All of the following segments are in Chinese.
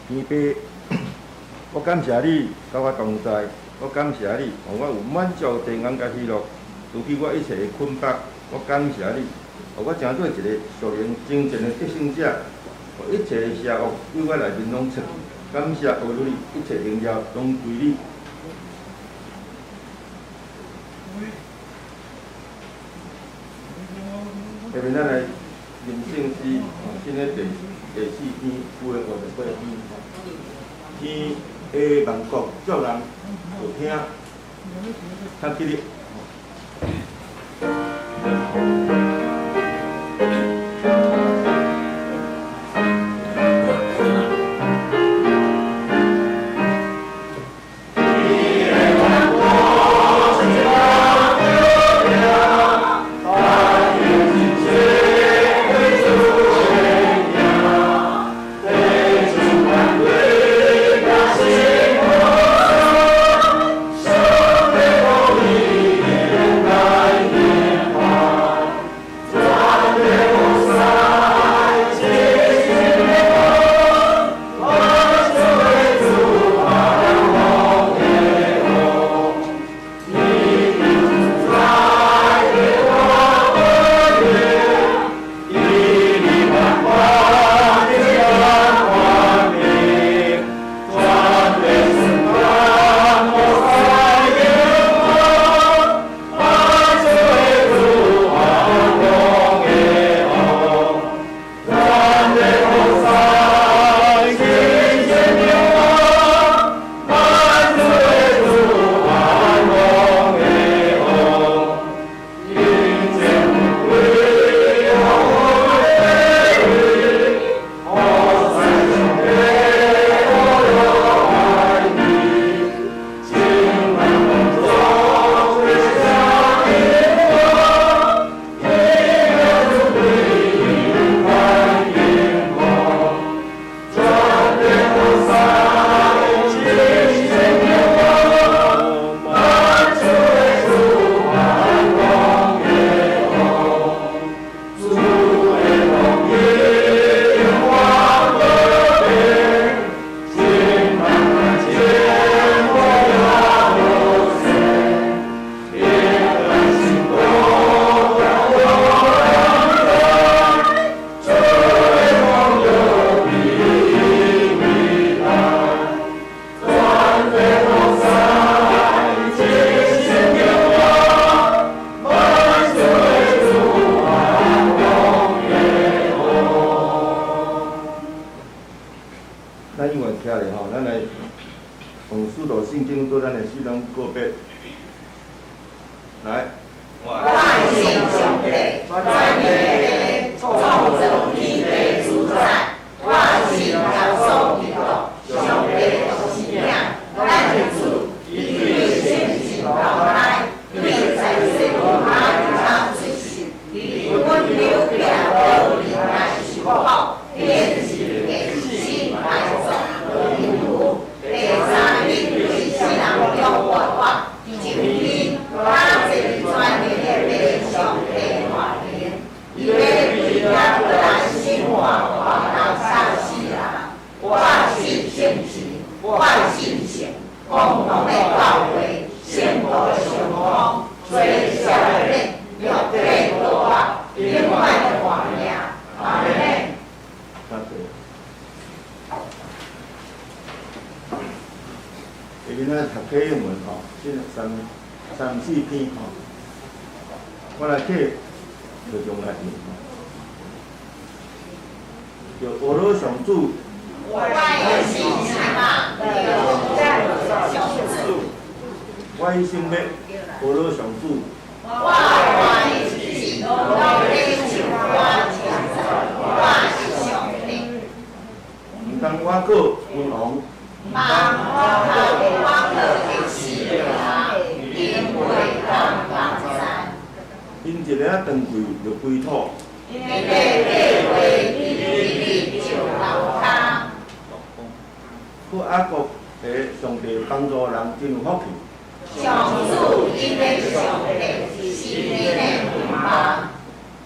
天父，我感谢你甲我同在，我感谢你，让我有满足平安甲喜乐，除去我一切的困迫。我感谢你，让我成做一个属灵真正的得胜者，互一切的邪恶为我内面拢出去。感谢阿主你，一切荣耀拢归你。下面咱来念圣诗，新的第4篇，有的58篇。天下万国众人有听，较激烈。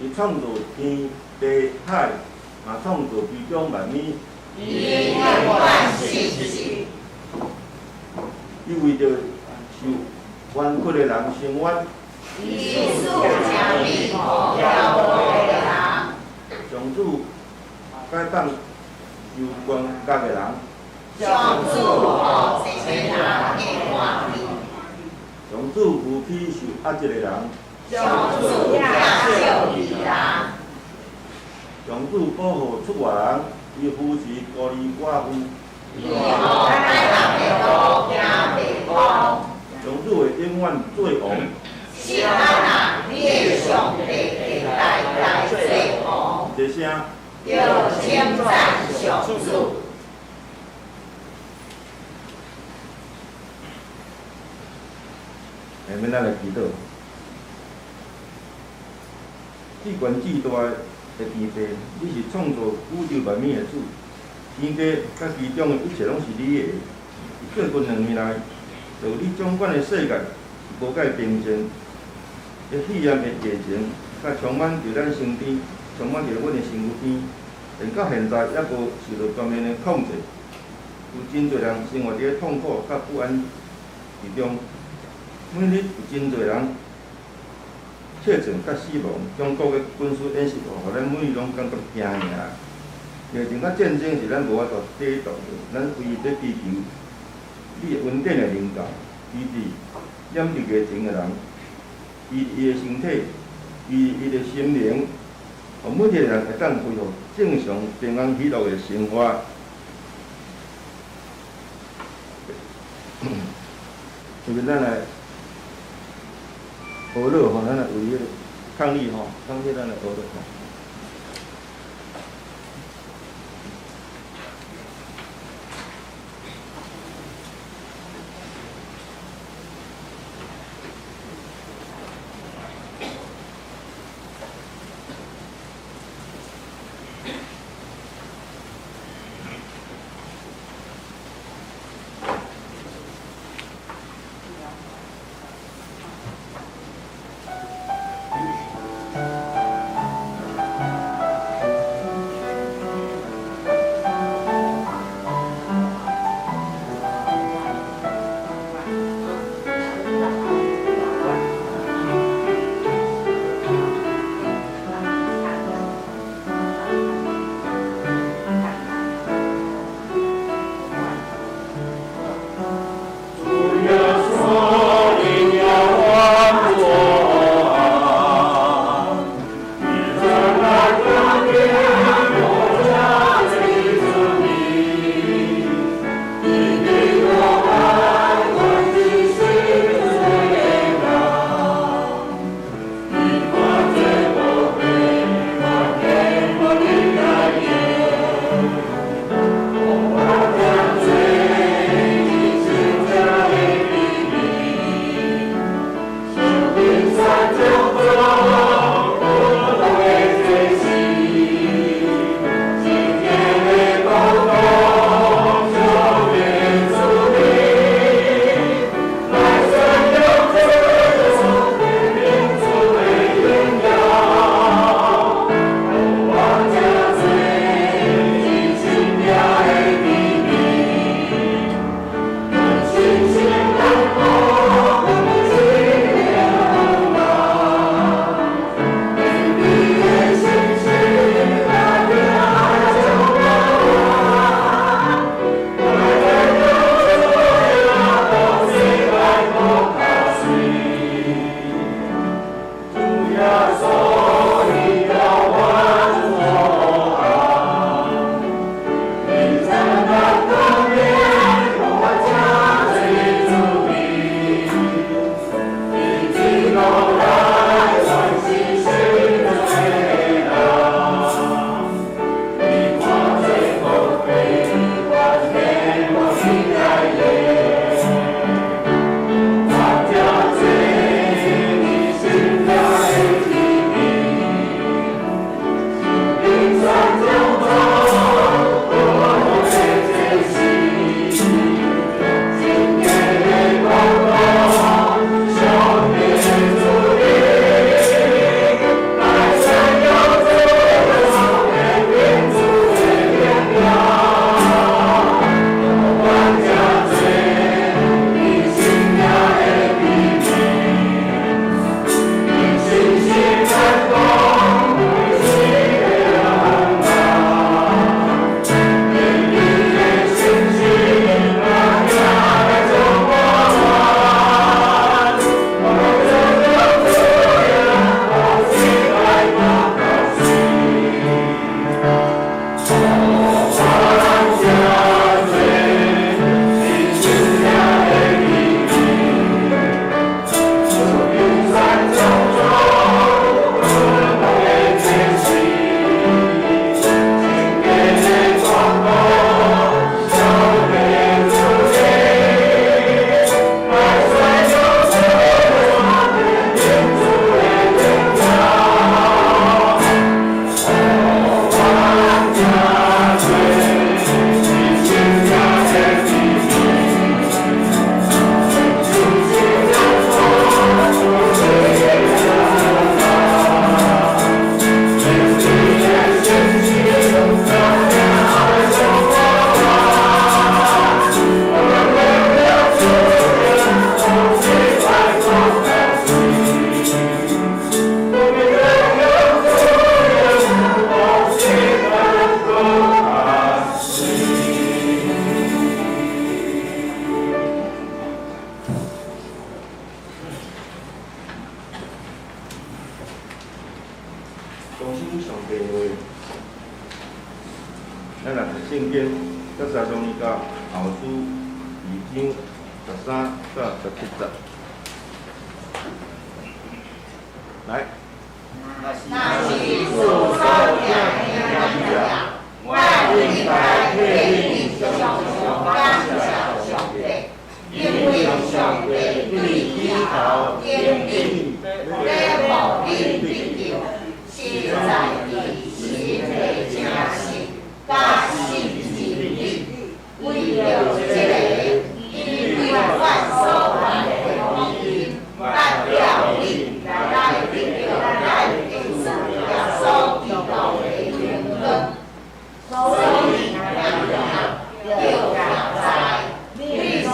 伊创造天地海，嘛创造虚中万物，以愿万信息。伊为着受冤屈的人伸冤，以诉将命互了无的人，上主解放受冤家的人，上主互这人的欢喜，上主扶起受压制的人，上主领受义人，上主保护出外人，伊扶持孤儿寡妇，伊互歹人的路行袂光。上主会永远做王，是安那，你的上帝会代代做王，一声。要称赞上主。下面咱来祈祷。至悬至大的天父，你是创造宇宙万物的主，天地甲其中的一切拢是你的。过去2年来，就你掌管的世界无解平静，迄喜宴的热情，甲充满伫咱身边，充满伫阮的身躯边，连到现在也无受到全面的控制。有真侪人生活伫咧痛苦甲不安之中。每日有真侪人确诊甲死亡，中国的军事演习，互咱每日拢感觉惊吓。疫情甲战争是咱无法度抵挡的，咱唯一在祈求你的稳定的领导，医治染着疫情的人，医伊的身体，医伊的心灵，互每一个人会当恢复正常、平安、喜乐的生活。因为咱来学乐吼，咱来为迄个抗力吼，抗力咱来学乐吼。相信上帝的话。咱若读圣经，甲三章伊到后书2章13到17节。来。那是主所定的了，我应该替你常常感谢上帝，因为上帝对祈祷坚定，要互你得着，实在的心的诚实，甲信真理，为了这个，因为万所万的福音，达了你来得着咱的主耶稣基督的荣光。所以要在你所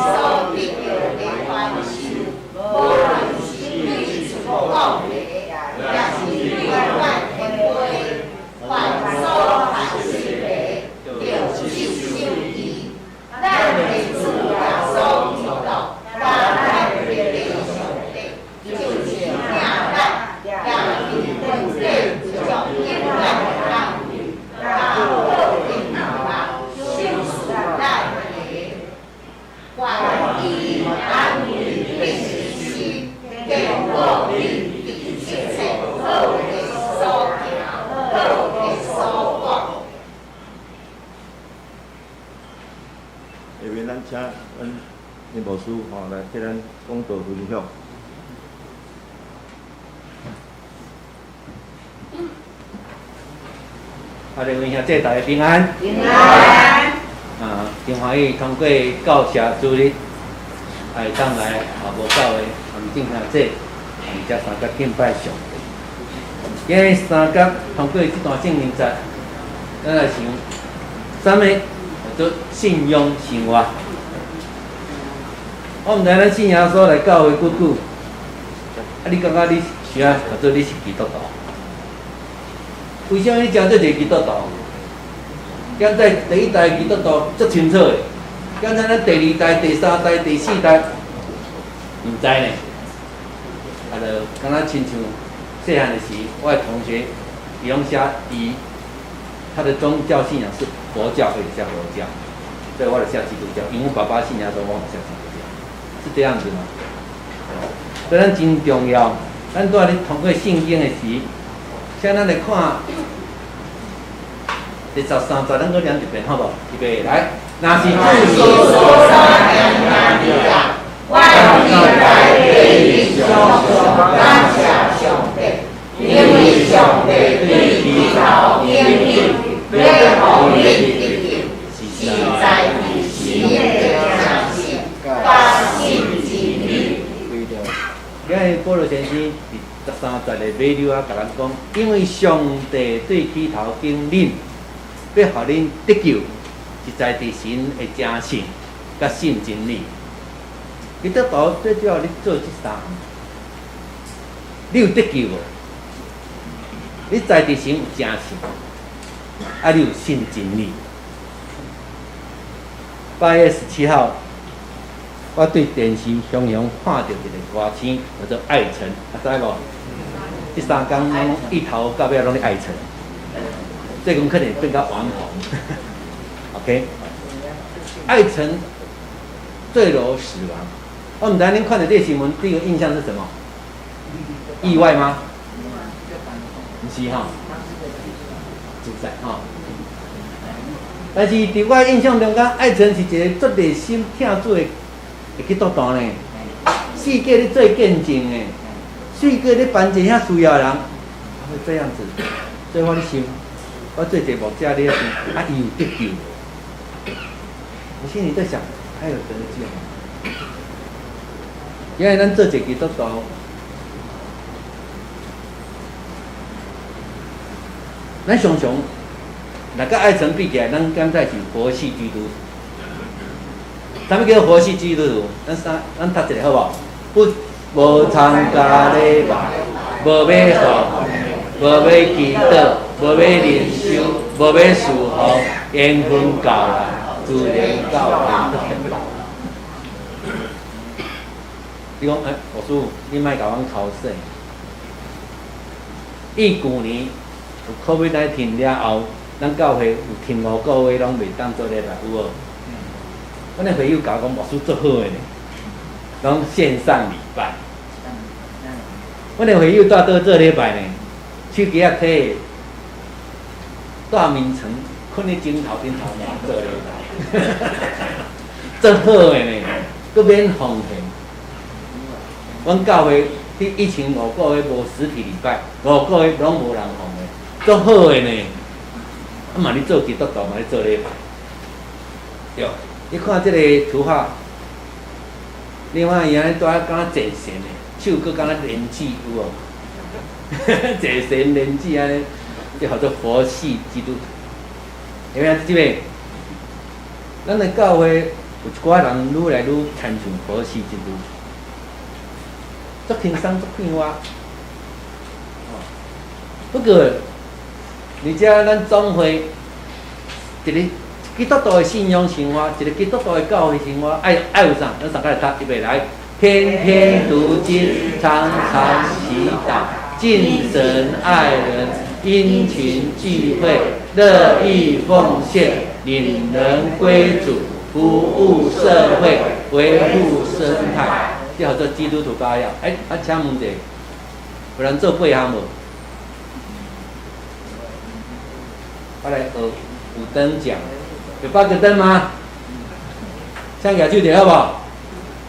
得到的欢喜，无论是对主讲的，也是对咱的话，凡所凡事的，就受益。咱的主耶稣基督，咱的弟兄弟，就是请咱也认真将应该的让与，然后领导修饰咱的关于安慰的心，给我们一切好的所行，好的所讲。下面咱请阮林牧师来替咱讲道分享。兄弟大家平安。平安。真欢喜通过教社主日，会当来无教的含正下这这三角敬拜上帝。今日三角通过这段圣灵节，咱来想三个叫做信仰生活。我毋知咱信耶稣来教会久久，你感觉你需要叫做你是基督徒？为什么你真做一个基督徒？现在第一代基督徒足清楚的，现在咱第二代、第三代、第四代，毋知呢。就敢若亲像细汉的时，我的同学李永霞他的宗教信仰是佛教，而且是佛教，所以我就下基督教。因为我爸爸信仰说，我下基督教，是这样子吗？所以咱真重要，咱拄仔咧通过圣经的时，像咱来看。第13节，咱搁念一遍，好无？预备来。那是主所良的，我应该替你常常感谢上帝，因为上帝对祈祷坚定，要互你得着，实在的心的诚实，甲信真理。今日保罗先生第13节的尾了啊，甲咱讲，因为上帝对祈祷坚定。要互恁得救，是在地神的正信，甲信真理。基督徒最主要你做这三项，你有得救无？你在地神有正信，你有信真理。8月17号，我对电视常常看到一个歌星，叫做艾辰，知无？这3天拢一头到尾拢咧艾辰。这个可能变到网红，OK。艾辰坠楼死亡，我们昨天看的这新闻，第一个印象是什么？意外吗？不是哈，自在哈。但是伫我印象中间，艾辰是一个足热心听主的基督徒呢，世界咧做见证的，世界咧帮助遐需要的人，会这样子，所以我咧想。我做节目者咧，伊有得救，我心里在想，还有得救。因为咱做一个基督徒，咱常常若甲爱情比起来，咱敢在是佛系基督徒。啥物叫佛系基督徒？咱读一个好无？无参加礼拜，无买好。无要祈祷，无要灵修，无要侍奉，缘分到啦，自然到啦。你讲，老师，你莫甲阮考试。伊旧年有 COVID-19 了后，咱教会有前5个月拢袂当做礼拜，有无？阮的会友甲我讲，牧师做好诶呢，拢线上礼拜。阮的会友带倒做礼拜呢，手机仔摕大眠床困咧枕头顶头做礼拜，做好诶呢，佫免奉献。阮教会以前5个月无实体礼拜，5个月拢无人奉的，做好诶呢。啊嘛，你做基督徒嘛，你做礼拜，对。你看这个图画，另外伊安尼拄仔敢若坐神的，手佫敢若莲子有无？坐神莲子安尼，就叫做佛系基督徒。有影即个？咱的教会有一寡人愈来愈亲像佛系基督徒，足轻松足快活。不过，而且咱总会一个基督徒的信仰生活，一个基督徒的教会生活，爱有啥？咱上个来读，预备来，天天读经，常常祈祷，敬神爱人，殷勤聚会，乐意奉献，领人归主，服务社会，维护生态，这叫做基督徒8要。请问者，有人做8项无？我来学有灯奖，有8个灯吗？向举手点好不好？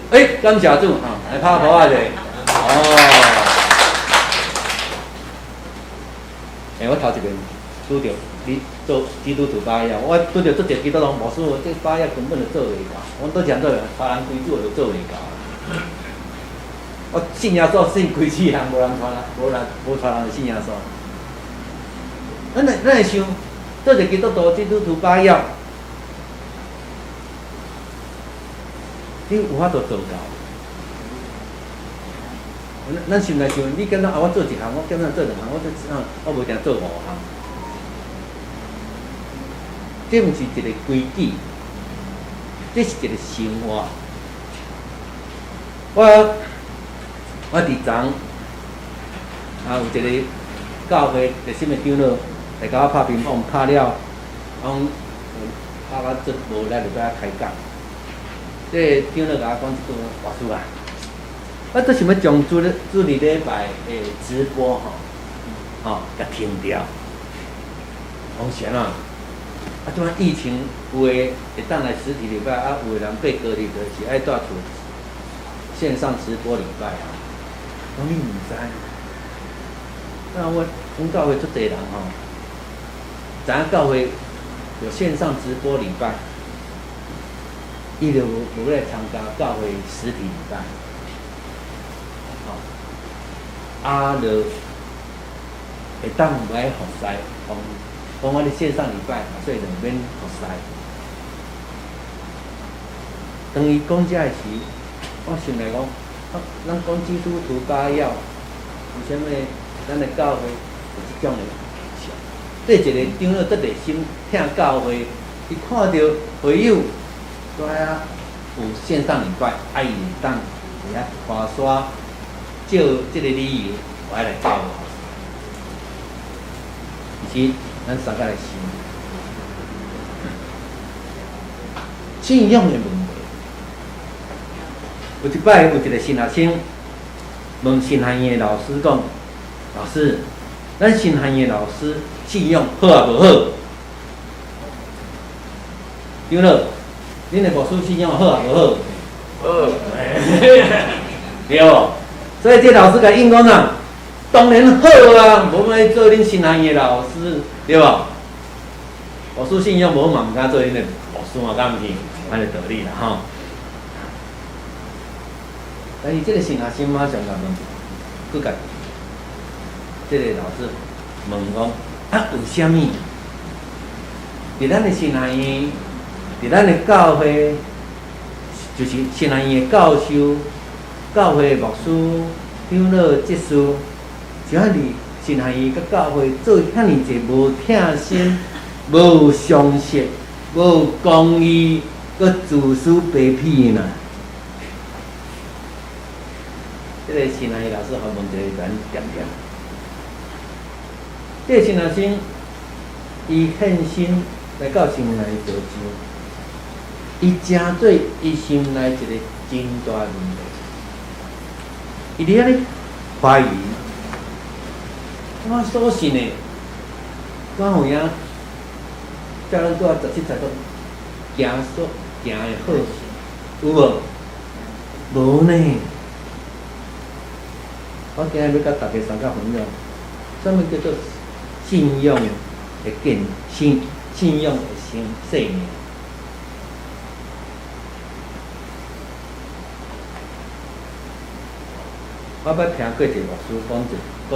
感谢主啊，来拍鼓啊者。我头一遍拄着你做基督徒8要，我拄着做一个基督徒牧师，这8要根本就做袂到。我倒想做，传人归主就做袂到。我信耶稣信几世人，无人传人，无传人信耶稣。咱会想。做一个基督徒8要，你有法度做到？咱心内想，你敢若我做1项，我敢若做2项，我做3项，我无定做5项。这毋是一个规矩，这是一个生活。我伫昨有一个教会热心的长老。来甲我拍乒乓，拍了，拍到这无力就甲我开讲。这长老甲我讲一句话术啊，我都想要将主日礼拜的直播甲停掉。往前啊，即摆疫情有诶会当来实体礼拜，有诶人被隔离就是爱带厝线上直播礼拜啊。你毋知？阮教会足侪人知影教会有线上直播礼拜，伊就无来参加教会实体礼拜，就会当来服侍，讲我哋线上礼拜，所以就免服侍。当伊讲遮个时，我想来讲，咱讲基督徒8要，为虾米咱的教会有即种的？这一个长老得热心听教会，伊看到会友在遐有线上礼拜，伊当伫遐花沙，借这个理由，我来教会。其实咱三个来想，信仰的问题。有一摆有一个新学生问新学院的老师讲：“老师，咱新学院的老师。”信用好啊无好？长老，恁的牧师信用好啊无好？好。对哦，所以这老师甲应讲啊，当然好啊，无要做恁新学院的老师，对吧？牧师信用无嘛，毋敢做恁的牧师嘛，敢毋是？安尼道理啦吼。但是这个新学生马上甲问，佫甲这个老师问讲。为虾米？伫咱的新学院，伫咱的教会，就是新学院的教授、教会的牧师、长老、执事，就遐尼新学院甲教会做遐尼济无疼心、无常识、无公义、佮自私白痞呐。这个新学院老师还问一个咱点点。这新学生伊献身来到心内做事，伊正对伊心内一个真大问题。伊伫遐咧怀疑，我所信的，我有影，叫咱拄啊17才讲行所行的好事，有无？无呢。我今日要甲大家三角分享，什么叫做信用的信用的生命？我捌听过一个牧师讲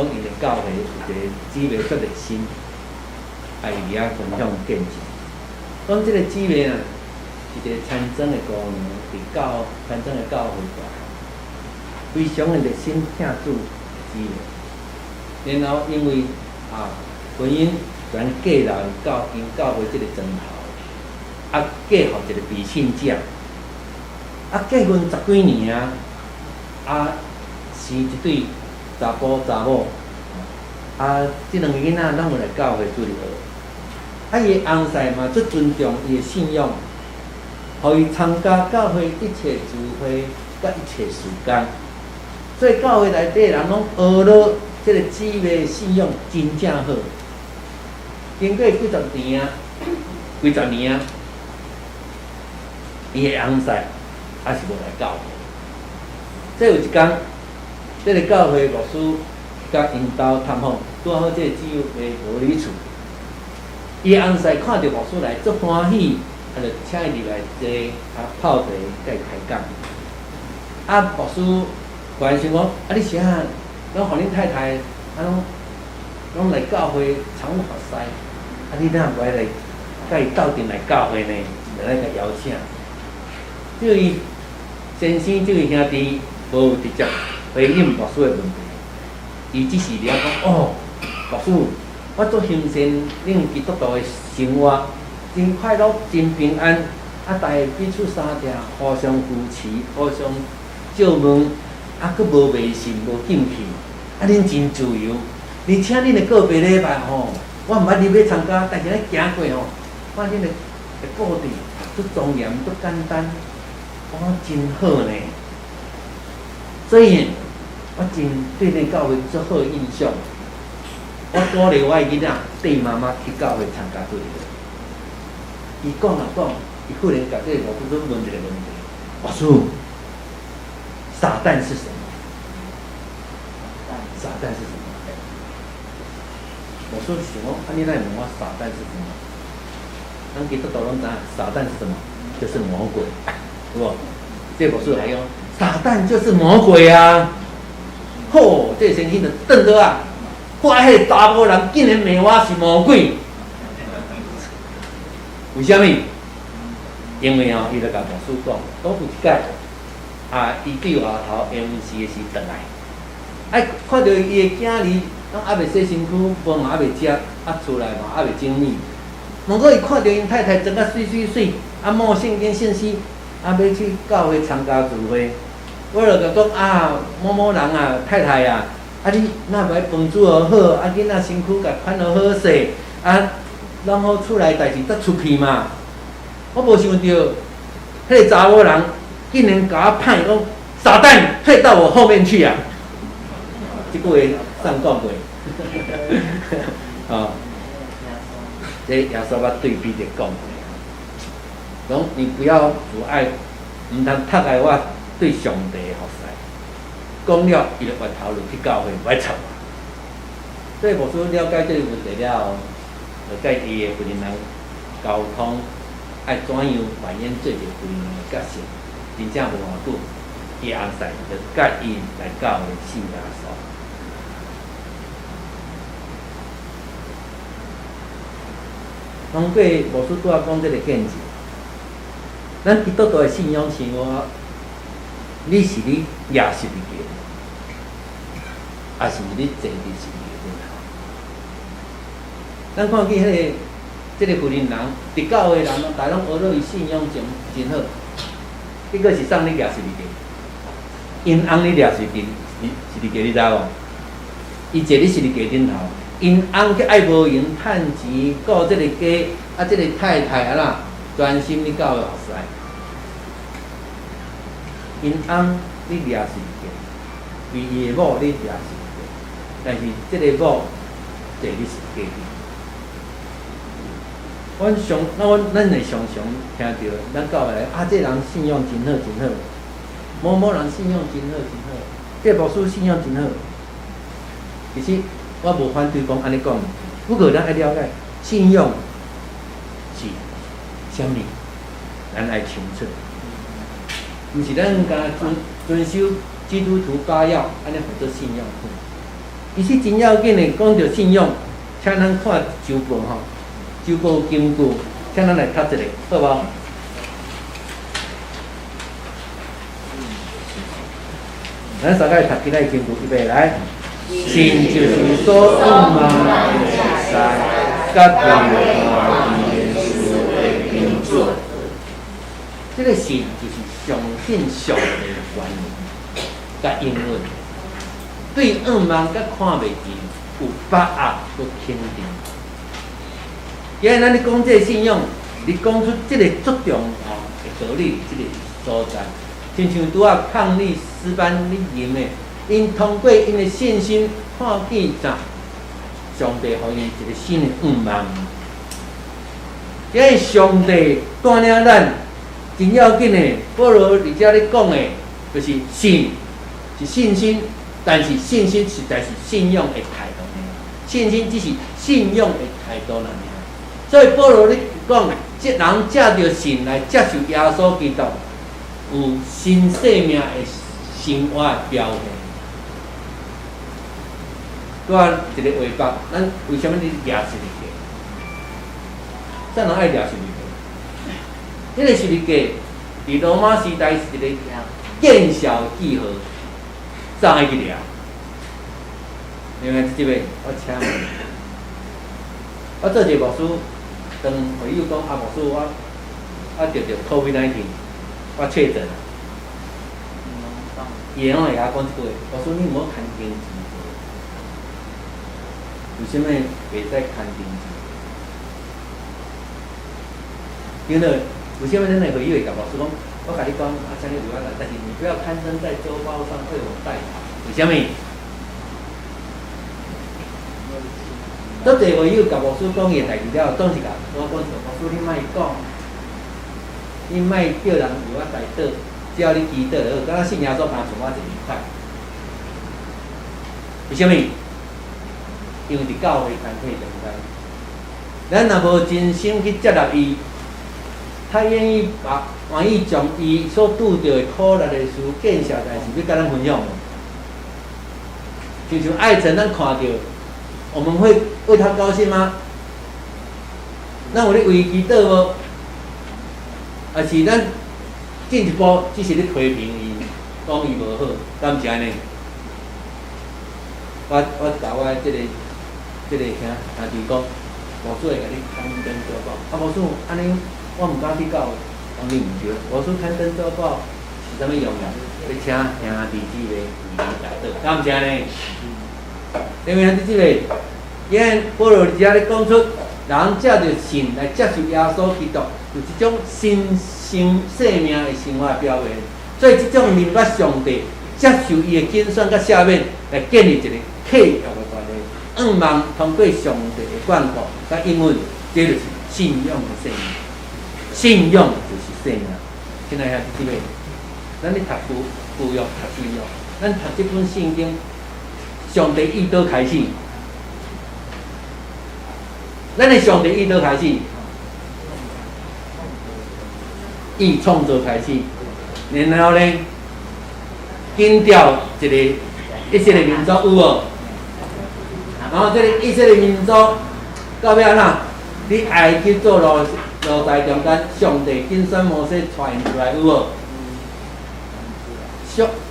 因的教会有一个姊妹做热心，爱伫遐分享见证。讲即个姊妹啊，是一个参政的姑娘，伫参政的教会大，非常的热心听主姊妹。然后因为婚姻全嫁人到因教会即个庄头，嫁互一个微信者，结婚10几年生一对查甫查某，即两个囡仔拢有来教会主里学。伊的翁婿嘛，足尊重伊的信仰，互伊参加教会一切聚会，甲一切事工。所以教会内底人拢学了即个姊妹的信仰真正好。经过几十年，伊的翁婿还是无来教会。即有一天，即个教会牧师甲因兜探访，拄好即个姊妹无伫厝。伊的翁婿看到牧师来，足欢喜，就请伊入来坐，泡茶，甲伊开讲。牧师个人想讲，你是拢互恁太太，拢来教会常务法师，你哪不来甲伊斗阵来教会呢？来甲邀请。这位先生，这位兄弟无直接回应牧师的问题，伊只是了讲牧师。我做行善，恁基督徒的生活真快乐，真平安。大家彼此相听，互相扶持，互相照问，佫无迷信，无禁忌。恁真自由。而且恁的个别礼拜我毋捌入去参加，但是咧行过看恁的布置足庄严，足简单，真好呢。所以，我真对恁教会足好印象。我鼓励我的囡仔缀妈妈去教会参加主日学。伊讲，伊忽然甲这个牧师问一个问题：牧师，撒旦是什么？撒旦是什么？牧师想讲，你哪会问我撒旦是什么？咱基督徒拢知影，撒旦是什么？就是魔鬼，有无？这牧师还讲，撒旦就是魔鬼啊！这先生就瞪着看迄个查某人竟然骂我是魔鬼，为什么？因为伊就甲牧师讲，有一摆伊对外头 MC 的时转来，看到伊的囝儿拢还袂洗身躯，饭嘛还袂食，厝内嘛还袂整理。不过伊看到因太太装甲水，摸圣经信息，要去教会参加聚会，我就甲讲某某人太太你哪袂饭煮好，囡仔身躯甲穿好好势，然后厝内代志才出去嘛。我无想到，迄个查某人竟然甲我歹讲，撒旦退到我后面去啊！这句话上讲过，这耶稣捌对彼得讲，讲你不要阻碍，唔通拆开我对上帝的服侍。讲了，伊就回头就去教会，唔爱插我。所以牧师了解这个问题了后，就甲伊的婚姻人沟通，爱怎样扮演做一个婚姻的角色，真正无偌久，伊翁婿就甲伊来教会信耶稣。通过牧师拄仔讲这个见证，咱基督徒的信仰生活，你是你也是伫家，还是你坐伫神的顶头？咱看见这个婚姻人，伫教会人大拢学到伊信仰真好，结果是送你掠是伫家，因翁你掠是伫家，你知无？伊坐你是伫家顶头，因翁去爱无闲趁钱顾即个家，啊，即个太太啊啦，专心咧教后师。因翁你掠是个，为伊的某你掠是个，但是即个某坐你是家己。咱会常常听到，咱教会来啊，这人信用真好真好，某某人信用真好真好，这牧师信用真好。其实我无反对讲安尼讲，不过咱爱了解信用是啥物，咱爱清楚。毋是咱甲遵守基督徒8要，安尼叫做信用。其实真要紧的，讲到信用，请咱看周报吼，周报经句，请咱来读一下，好无？咱大概读起来经句，预备来。信就是所望的会使，甲对话语的事会标准。这个信就是相信上帝的原理，甲英文对恶梦甲看袂见，有把握佮肯定。今日咱咧讲这个信用，你讲出这个足重要的道理，这个所在，亲像拄仔抗力师班你念的。因通过因的信心看见啥？上帝予伊一个新的愿望。因为上帝带领咱真要紧的，保罗伫遮咧讲的，就是信是信心，但是信心实在是信用的态度呢。信心只是信用的态度尔。所以保罗咧讲，这人借着信来接受耶稣基督，有新生命的生活的标现。拄仔一个话法，咱为什么你掠十字架？咱人爱掠十字架。这个十字架伫罗马时代是一个见效记号，怎爱去掠？另外这位，我请问，我做一个牧师，当会友讲啊，牧师我得着 COVID-19， 我确诊了。伊拢会甲我讲一句话，牧师你毋好牵经济。为什么袂使牵定钱？因为为什么咱的会友会甲牧师讲？我甲你讲，啊，请你不要来，但是你不要刊登在周报上为我代考。为什么？都侪会友甲牧师讲伊的代志了，总是甲我讲，牧师你莫讲，你莫叫人为我代祷，只要你祈祷就好。敢若信耶稣，敢从我一2块。为什么？因为伫教会团体中间，咱若无真心去接纳伊，他愿意将伊所拄着的苦难的事、见效代志，要甲咱分享。就像爱神，咱看到，我们会为他高兴吗？咱有咧为伊祈祷无？还是咱进一步只是咧批评伊，讲伊无好，敢毋是安尼？我甲我这个兄弟讲，牧师会甲你刊登周报。啊，牧师，安尼我毋敢去教会，讲你毋对。牧师刊登周报是啥物用啊？要请兄弟姊妹为你代祷，敢毋是安尼？因为兄弟姊妹，因为保罗伫遮咧讲出，人借着信来接受耶稣基督，有一种新生命的生活表现。所以，这种明白上帝接受伊的拣选甲赦免，来建立一个契约的关系。愿望通过上帝的管顾，甲因为这就是信用的生命。信用就是生命。亲爱兄弟姊妹，咱咧读旧约、读新约，咱读这本圣经，上帝意倒开始？咱的上帝意倒开始？意创造开始，然后呢，建造一个以色列民族有无？然后这个以色列民族到尾安怎？你埃及做路在中间，上帝拣选摩西带因出来有无？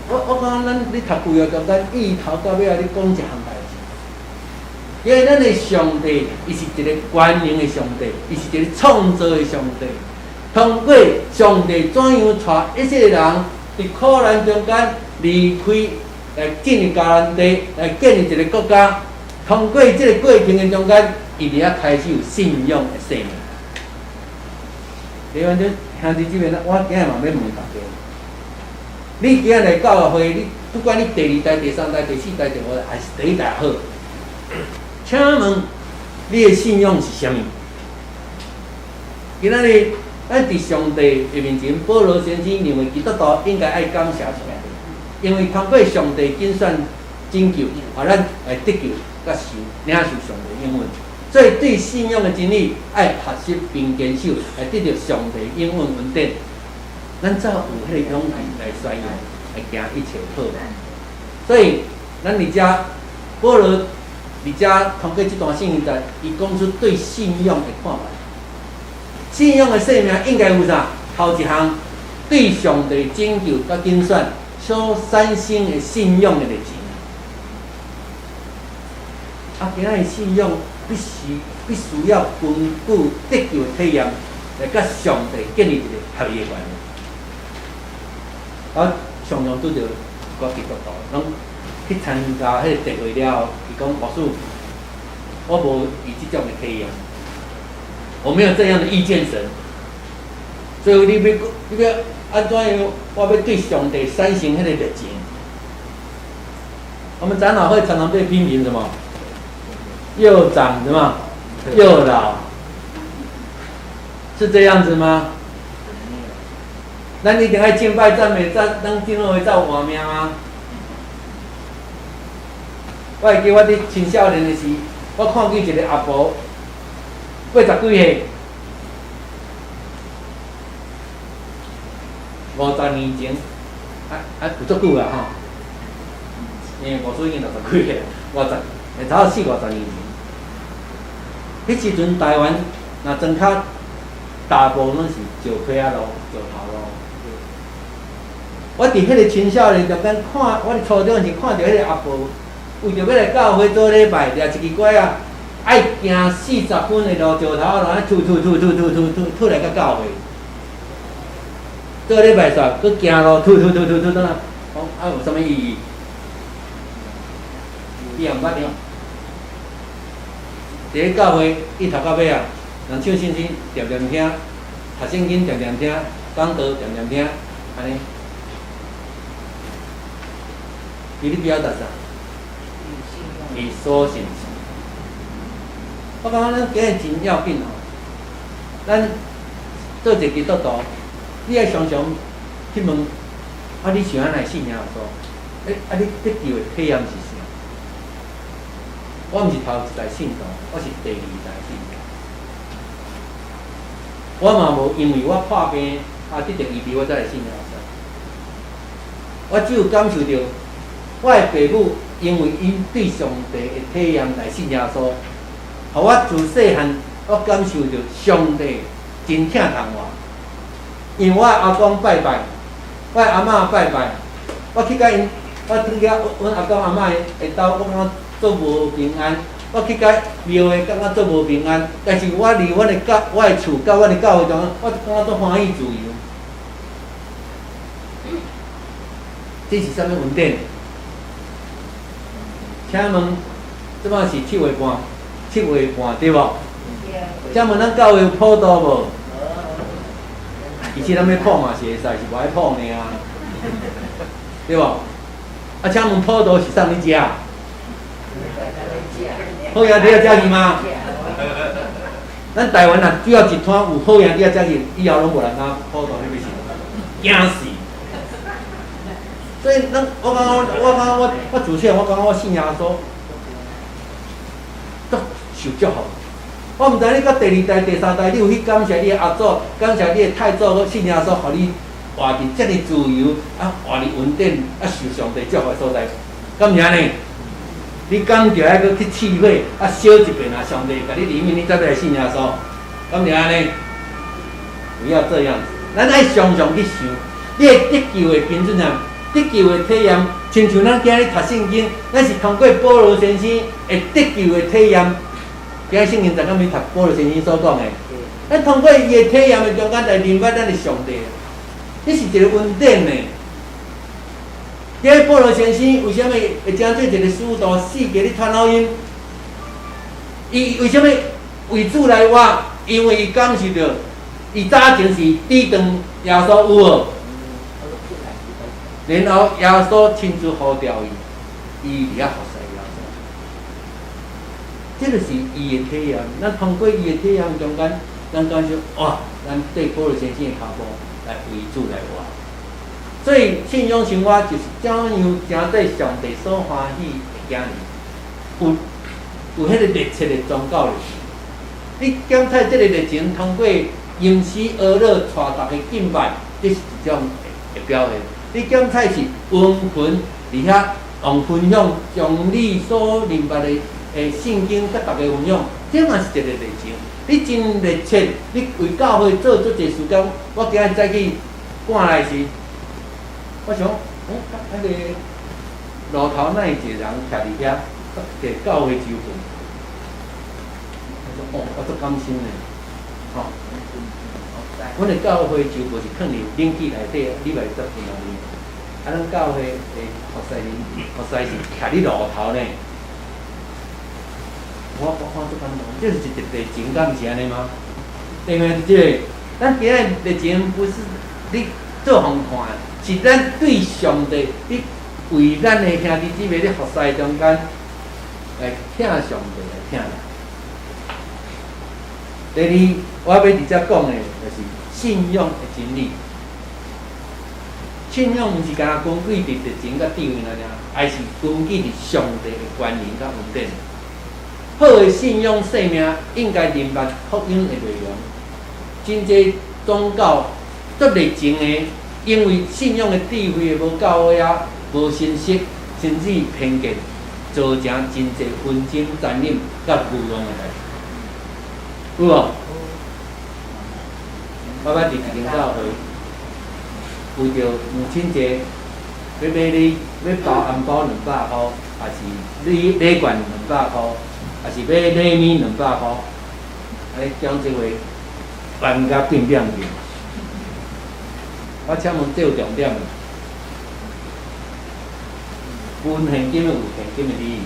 我讲咱你读旧约中间，一头到尾啊，你讲一项代志。因为咱的上帝，伊是一个全能的上帝，伊是一个创造的上帝。通过上帝怎样带以色列人伫苦难中间离开，来进入迦南地，来建立一个国家。通过这个过程的中间，伊伫遐开始有信仰的生命。台湾这兄弟姊妹，我今日嘛要问大家：你今日来教会，你不管你第二代、第三代、第四代、第五代，还是第一代好，请问你的信仰是啥物？今仔日咱伫上帝的面前，保罗先生认为基督徒应该爱感谢上帝，因为通过上帝拣选拯救，互咱来得救，甲领受上帝应允。所以对信仰的真理，爱学习并坚守，来得到上帝应允恩典。咱才有迄个勇气来宣扬，来行一切好。所以咱伫遮保罗伫遮通过这段圣经在，伊讲出对信仰的看法。信仰的生命应该有啥？头一项，对上帝拯救甲拣选所产生的信仰的热情。今仔日信仰必须要根据得救的体验，来甲上帝建立一个合一的关系。常常拄着一个基督徒，拢去参加迄个聚会了后，伊讲牧师，我无以这种的体验。我没有这样的意见神，所以你要安怎样？我要对上帝产生迄个热情。我们长老会常常被批评什么？又长什么？又老，是这样子吗？咱一定要敬拜赞美，咱敬拜才有活命吗？我会记我伫青少年的时，我看见一个阿婆。80几岁，50年前，有足久啊吼，因为牧师已经60几岁差不多40、50年前。迄时阵台湾若庄脚大部分拢是石溪仔路、石头路。我伫迄个青少年中间看，我伫初中时看到迄个阿婆，为着要来教会做礼拜，掠一支拐啊！爱行40分的路，石头路安吐来到教会，做礼拜煞，佮行路吐倒来，讲有啥物意义？伊也毋捌了。伫咧教会一头到尾啊，人唱圣经念念听，读圣经念念听，讲道念念听，安尼。伊咧表达啥？伊所信。我感觉咱今日真要紧哦，咱做一个基督徒，你爱常常去问，你是安来信耶稣？你得救的体验是啥？我毋是头一代信徒，我是第二代信徒。我嘛无因为我破病得到医治，我才来信耶稣。我只有感受到，我的父母因为因对上帝的体验来信耶稣。互我自细汉，我感受到上帝真疼我。因为我阿公拜拜，我阿嬷拜拜，我去甲因，我转去阮阿公阿嬷的兜，我感觉做无平安。我去甲庙的，感觉做无平安。但是我离我的厝到我的教会中，我感觉做欢喜自由。这是啥物恩典？请问，即摆是7月半。7月半对无？请问咱教会有普渡无？其实咱要普嘛是会使，是无爱普呢啊，对无？请问普渡是啥物食？好羊底仔食去吗？咱台湾只要一摊有好羊底仔食去，以后拢无人敢普渡迄物事，惊死！所以我自细我感觉我信耶稣。受祝福，我毋知你到第二代、第三代，你有去感谢你的阿祖，感谢你的太祖，佮信耶稣，互你活伫遮尔自由，活伫稳定，受上帝祝福的所在，敢是安尼？你敢就爱佮去试火，烧一遍上帝甲你怜悯，你才来信耶稣，敢是安尼？不要这样子，咱爱常常去想，你的得救的品质上，得救的体验，亲像咱今日读圣经，咱是通过保罗先生的得救的体验。今日圣经在讲面读保罗先生所讲的，咱通过伊的体验的中间来明白咱的上帝，这是一个恩典呢。今日保罗先生为什么会将做一个使徒，4个咧传福音，伊为什么为主来活？因为伊感受到，伊早前是抵挡耶稣有无？然后耶稣亲自呼召伊，伊伫遐服侍耶稣。这就是伊的体验。咱通过伊的体验中间，咱感受哇，咱对保罗先生的脚步来为主来活。所以信仰生活就是怎样行在上帝所欢喜的行里，有迄个热切的宗教热情。你检测这个热情，通过吟诗而乐、带大家敬拜，这是一种会表现。你检测是温群伫遐用分享，将你所明白的圣经甲大家分享，这嘛是一个热情。你真热切，你为教会做足侪事工。我今日早起赶来时，我想，迄个路头那一个人徛伫遐，摕教会酒饭。我说我足感心嘞，吼、阮的教会酒饭是放伫冷气内底，礼拜10分钟哩。咱教会服侍是徛伫路头呢。我看足感动，这是一个热情，敢毋是安尼吗？另外是这个，咱今日热情不是你做互看，是咱对上帝，你为咱的兄弟姊妹咧服侍中间来听上帝来听人。第二，我要直接讲的，就是信仰的真理。信仰毋是干根据伫热情甲智慧那尔，而是根据伫上帝的观念甲恩典。好的信仰生命应该明白福音的内容。真济宗教足热情的，因为信仰的智慧无到位啊，无信息，甚至偏见，造成真济纷争、残忍甲愚妄的代志。有无？我捌伫一间教会，为着母亲节，要买你要包红包200块，还是礼券200块，还是买礼面200块，安尼讲即话，办甲变变去。我请问这有重点无？分现金的有现金的理，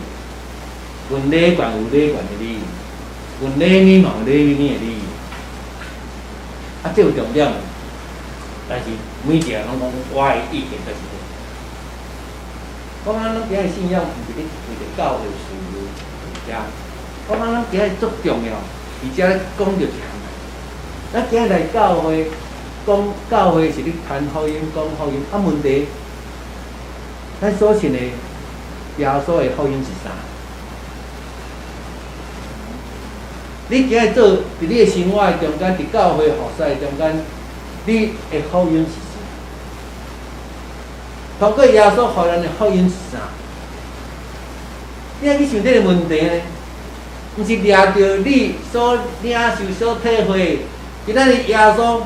分礼券有礼券的理。分礼面嘛有礼面的理，这有重点。但是每一个人拢讲我的意见就是这。我感觉咱今日信仰毋是咧为着教会事务而家，我感觉咱今日足重要，而且讲着强。咱今日来教会，讲教会是咧传福音、讲福音，问题，咱所信的耶稣的福音是啥？你今日做伫你的生活中间，伫教会服侍中间，你的福音是啥？通过耶稣互咱的福音是啥？你爱去想这个问题呢？毋是掠着你所领受、所体会。今仔日耶稣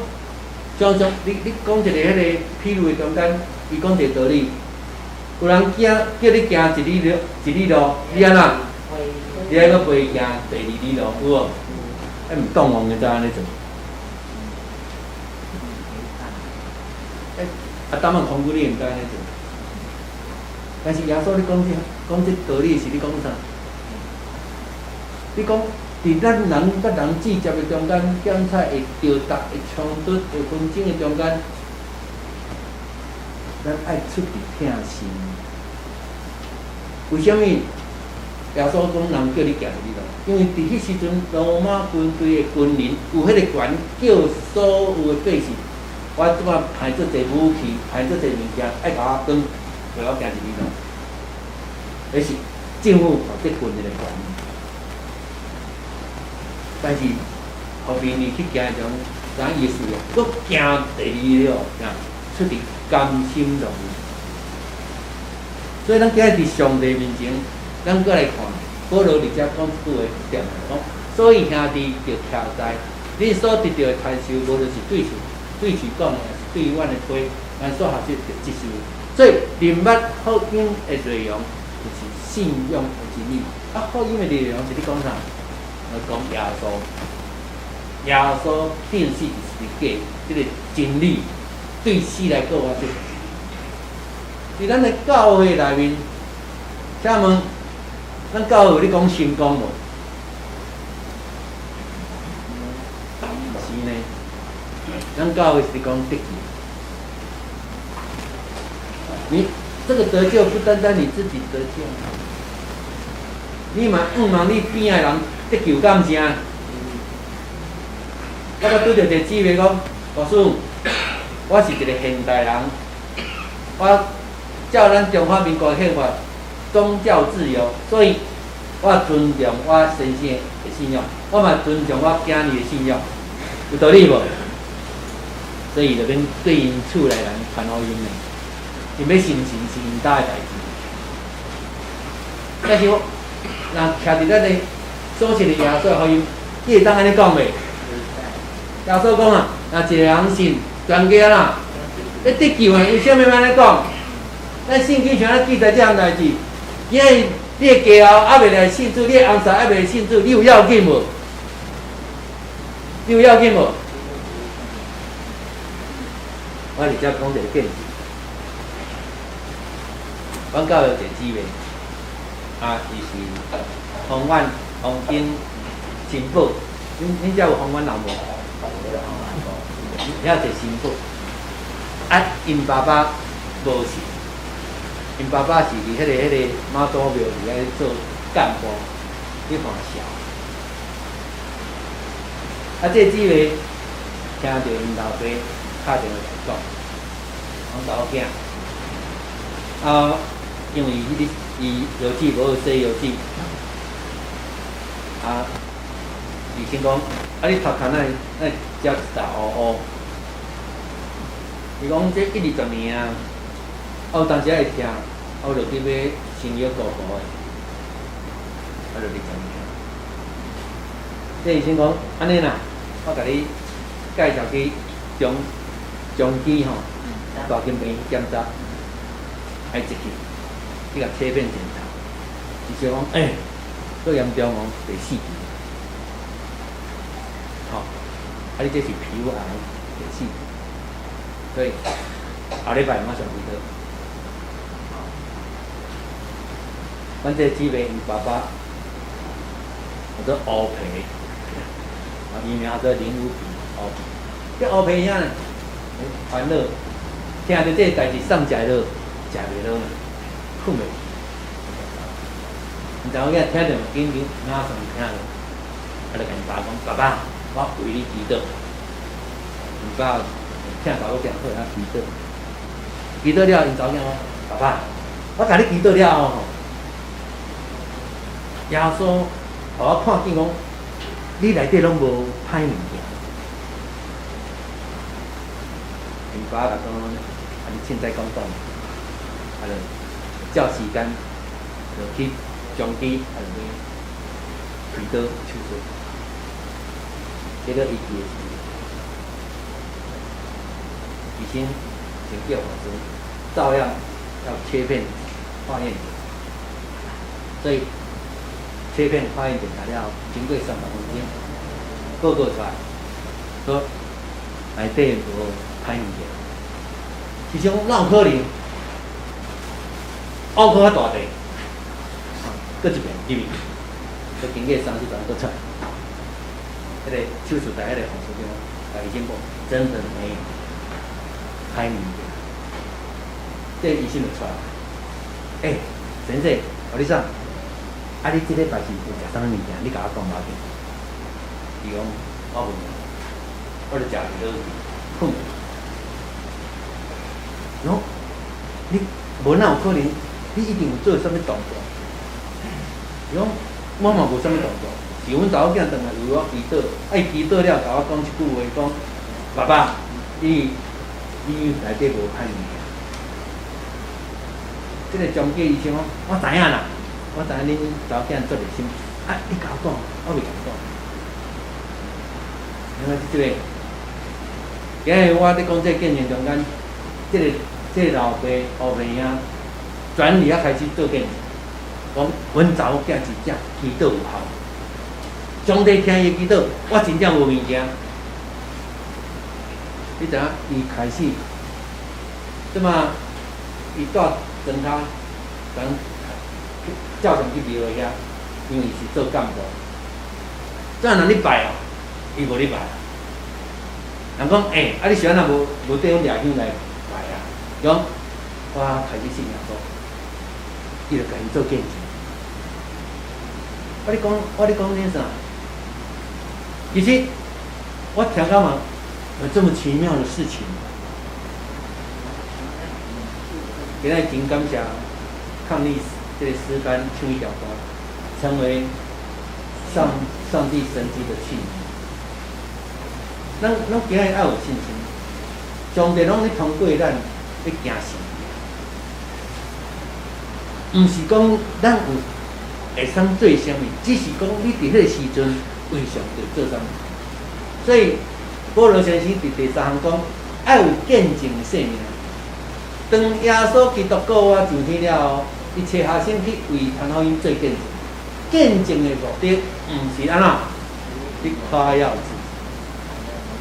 常常，你讲一个迄个譬如中间，伊讲一个道理，有人叫你行一里路，你安怎？你还阁袂行第2里路，有无？毋动王个才安尼做。当然空句你毋知安尼做。但是耶稣你讲这道理是你讲啥？你讲伫咱人甲人之间的中间，检测会调达、会冲突、会纷争的中间，咱爱出伫听心。为什么？耶稣讲人叫你行一里路，因为伫迄时阵罗马军队的军人有迄个权叫所有的百姓，我即摆派出一武器，派出一物件，爱甲我转，陪我行一里路。迄是政府或者军人的权利。但是后面你去行中，咱意思哦，搁行第2里路，出伫甘心乐意。所以咱今日伫上帝面前。咱过来看，保罗伫遮讲一句话点讲，所以兄弟着徛在，恁所得到的传授，无论是对主讲的，对阮的推，咱所学习着接受。所以明白福音的内容，就是信仰的真理。福音的内容是咧讲啥？讲耶稣，耶稣定死就是假，这个真理对死来讲，我伫咱的教会内面，请问。咱教会你讲成功无？咱教的是讲得救。你这个得救不单单你自己得救，你嘛你边的人得救感情。我拄着一个姊妹讲，老师，我是一个现代人，我照咱中华民国宪法，宗教自由，所以我尊重我神仙的信仰，我嘛尊重我囝儿的信仰，有道理无？所以就免对因厝内人传福音的，因要信是因家的代志。但是我若徛伫咱的所信的耶稣的福音，你会当安尼讲袂？耶稣讲啊，若一个人信全家啦，要得救的，为什么要安尼讲？咱圣经上咧记载这项代志，因为你的家后还袂来信主，你的翁婿还袂信主，你有要紧无？你有要紧无？我直接讲一个见识，阮教有一个姊妹，伊是宏远黄金新妇，恁遮有宏远人无？遐一个新妇，因爸爸无信，因爸爸是伫迄个妈祖庙里咧做干部，去看小。这个姊妹听到因老爸打电话来讲，讲查某囝，因为伊邮寄无写邮寄，医生讲，你头壳那只打乌乌，伊讲这1、20年啊，有当时会听，我就去买生药膏膏的，我就20年。这医生讲，安尼啦，我甲你介绍去中基吼，大金病检查，爱一去，去甲切片检查。医生讲，够严重哦，第4期。好，你这是皮肤癌第4期，所以下礼拜马上回到。阮这姊妹因爸爸叫做乌皮，伊名叫林武平乌皮。这乌皮遐呢，烦恼，听到这个代志送食落，食袂落呢，困袂。你知影听到紧紧马上听了，就跟爸讲：爸爸，我为你祈祷。因爸听查某囝好，他祈祷，祈祷了，因查某囝讲：爸爸，我甲你祈祷了后吼。耶稣，互我看见讲，你内底拢无歹物件。因爸甲讲，你凊彩讲讲，就照时间就去中基，就去祈祷手术。结果伊去的时候，医生请叫法师，照样要切片化验，所以。切片化验检查了，经过300分钟，报告出来，说内底无歹物件。其实哪有可能？凹壳较大地，搁一遍入去，搁经过3、4段搁出来。迄个手术台迄个护士长，甲医生讲，真的没有歹物件。这医生就出来，先生，我你啥？你即礼拜是有食啥物物件？你甲我讲无要紧。伊讲我问，我就食袂落去，困。喏，你无哪有可能？你一定有做啥物动作？伊讲我嘛无啥物动作，是阮查某囝转来为我祈祷，祈祷了，甲我讲一句话，讲爸爸，你内底无歹物件。即个中介医生讲，我知影啦。我知影恁查某囝做热心，你甲我讲，我袂甲你讲。因为即个，今日我咧讲这见证中间，这个老爸后面啊，转理啊开始做见证，讲阮查某囝真正祈祷有效，上帝听伊祈祷，我真正无物件。你知影，伊开始，即嘛，伊带砖头，讲。照常去庙遐，因为是做干部。这样人你拜哦，伊无你拜。人讲你喜欢那无对阮掠香来啊，讲我开始信仰说，伊就甲伊做见证。我咧讲点啥？其实我听到嘛，有这么奇妙的事情。今仔真感谢抗力这个诗班唱一条歌，成为上帝神迹的器皿。咱今日要有信心，上帝拢咧通过咱咧行事，毋是讲咱有会通做啥物，只是讲你伫迄个时阵为上帝做啥物。所以保罗先生伫第3项讲，要有见证的生命。当耶稣基督告我上天了后，伊找学生去为传福音做见证。见证的目的，毋是安怎？你夸耀自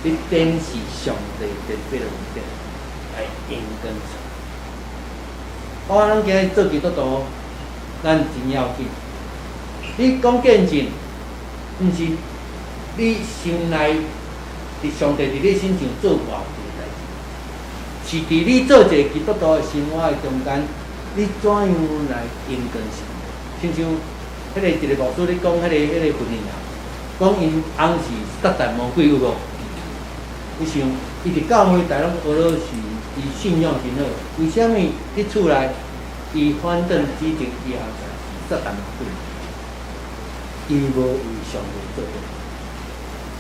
己，你展示上帝的这个目的来因跟神。咱今日做基督徒，咱真要紧。你讲见证，毋是你心内伫上帝伫你身上做偌济代志，是伫你做一个基督徒的生活的中间，你怎样来因跟神？亲像迄个一个牧师咧讲，迄个婚姻啊，讲因翁是撒旦魔鬼有无？你想，伊伫教会台拢学了是伊信仰真好，为虾米伫厝内伊反正指责伊翁是撒旦魔鬼？伊无为上帝做的，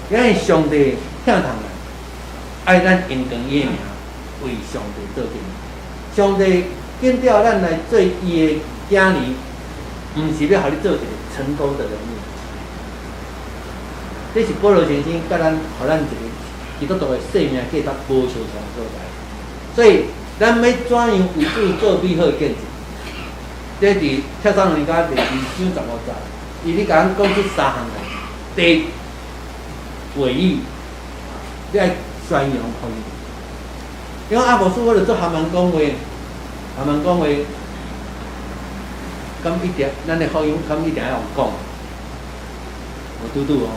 因为上帝疼痛咱，爱咱因跟伊的名为上帝做的。上帝拣调咱来做伊的囝儿，毋是要互你做一个成功的人物。这是保罗先生甲咱，互咱一个基督徒的生命价值无相同所在。所以，咱要怎样为主做美好的见证？这伫帖撒罗尼迦第2章15节。伊咧甲咱讲出3项代志，第一，伟意，你爱宣扬福音。因为无师我著做学问讲话，敢一定咱的福音敢一定要用讲，无拄哦。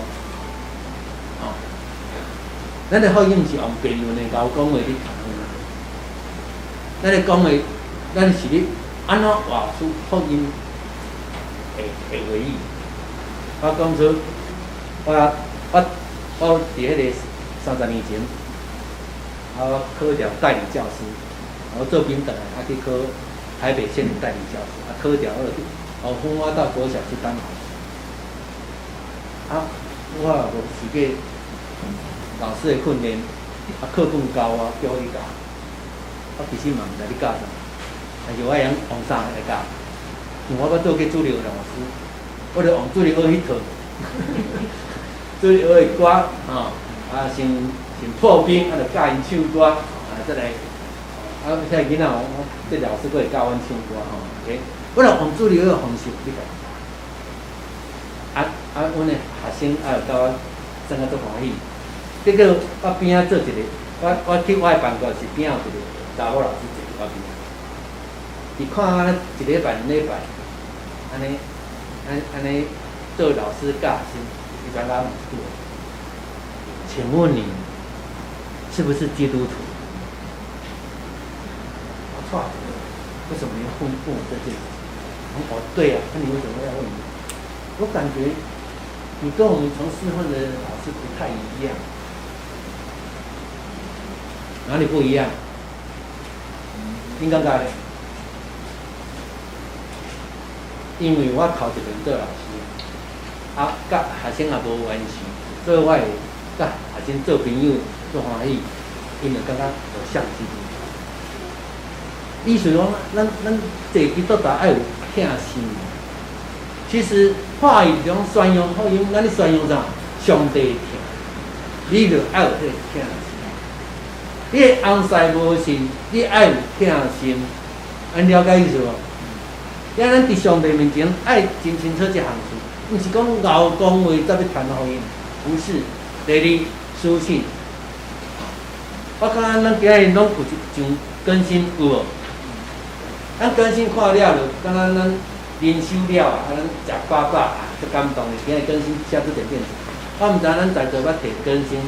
咱的福音毋是用辩论的交讲话去谈的，咱咧讲的，咱是咧安怎话出福音的伟意。我讲出，我伫迄个30年前，我考了代理教师，我做兵转来，去考台北县的代理教师，考了分我到国小去当老师。我无是个老师的训练，课本教我，叫我去教。我其实嘛毋知你教啥，但是我会晓用啥来教。因为我要做个主流的老师。我著用主日学迄套，主日学的歌先破冰，著教因唱歌，再来，现在囡仔这老师佫会教阮唱歌OK， 我著用主日学的方式去教。阮的学生有甲我真个足欢喜。结果我边仔做一个，我去我的办公室边仔有一个查某老师坐伫我边仔，伊看我一礼拜、2礼拜，安尼做老师教学生，伊才讲问我，请问你是不是基督徒？我错了，为什么你要问我这件事情？哦，对啊，那你为什么要问我？我感觉你跟我们从师范的老师不太一样，哪里不一样？应该讲嘞。因为我头一年做老师，甲学生也无关系，所以我会甲学生做朋友做欢喜，因就感觉有相似。意思讲，咱做基督徒爱有疼心。其实话语中宣扬福音，咱咧宣扬啥？上帝疼，你就爱有迄个疼心。你的翁婿无信，你爱有疼心，安了解意思无？因为咱伫上帝面前爱真清楚这项事，毋是讲熬讲话才要传福音，不是。第二，书信，我感觉咱今日拢有一种更新有无？咱更新看了就，感觉咱灵修了咱食饱饱足感动的。今日更新写出点电子，我毋知咱在座捌摕更新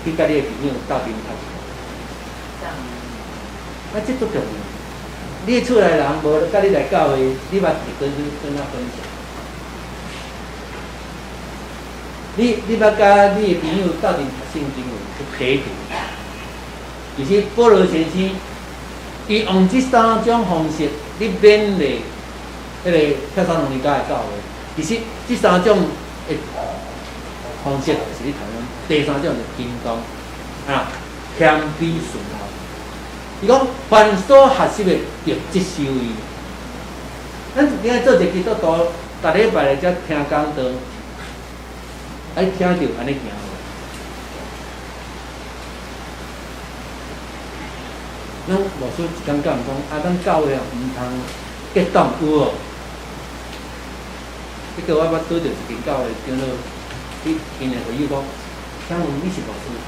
去甲你的朋友斗阵读书。这足重要。你厝内人无甲你来教会，你捌会跟哪分享？你捌甲你的朋友斗阵读圣经去陪读？其实保罗先生，伊用这三种方式，你勉励迄个跳蚤农力家的教会。其实这三种的方式就是你头先，第三种就是行动啊，谦卑顺服。伊讲凡所学习的，就接受伊。咱今仔做一基督徒，逐礼拜来遮听讲道，爱听着安尼行。咱无说一讲讲讲，咱教会毋通结党有无？迄个我捌拄着一间教会，叫做因的会友讲，请问你是牧师办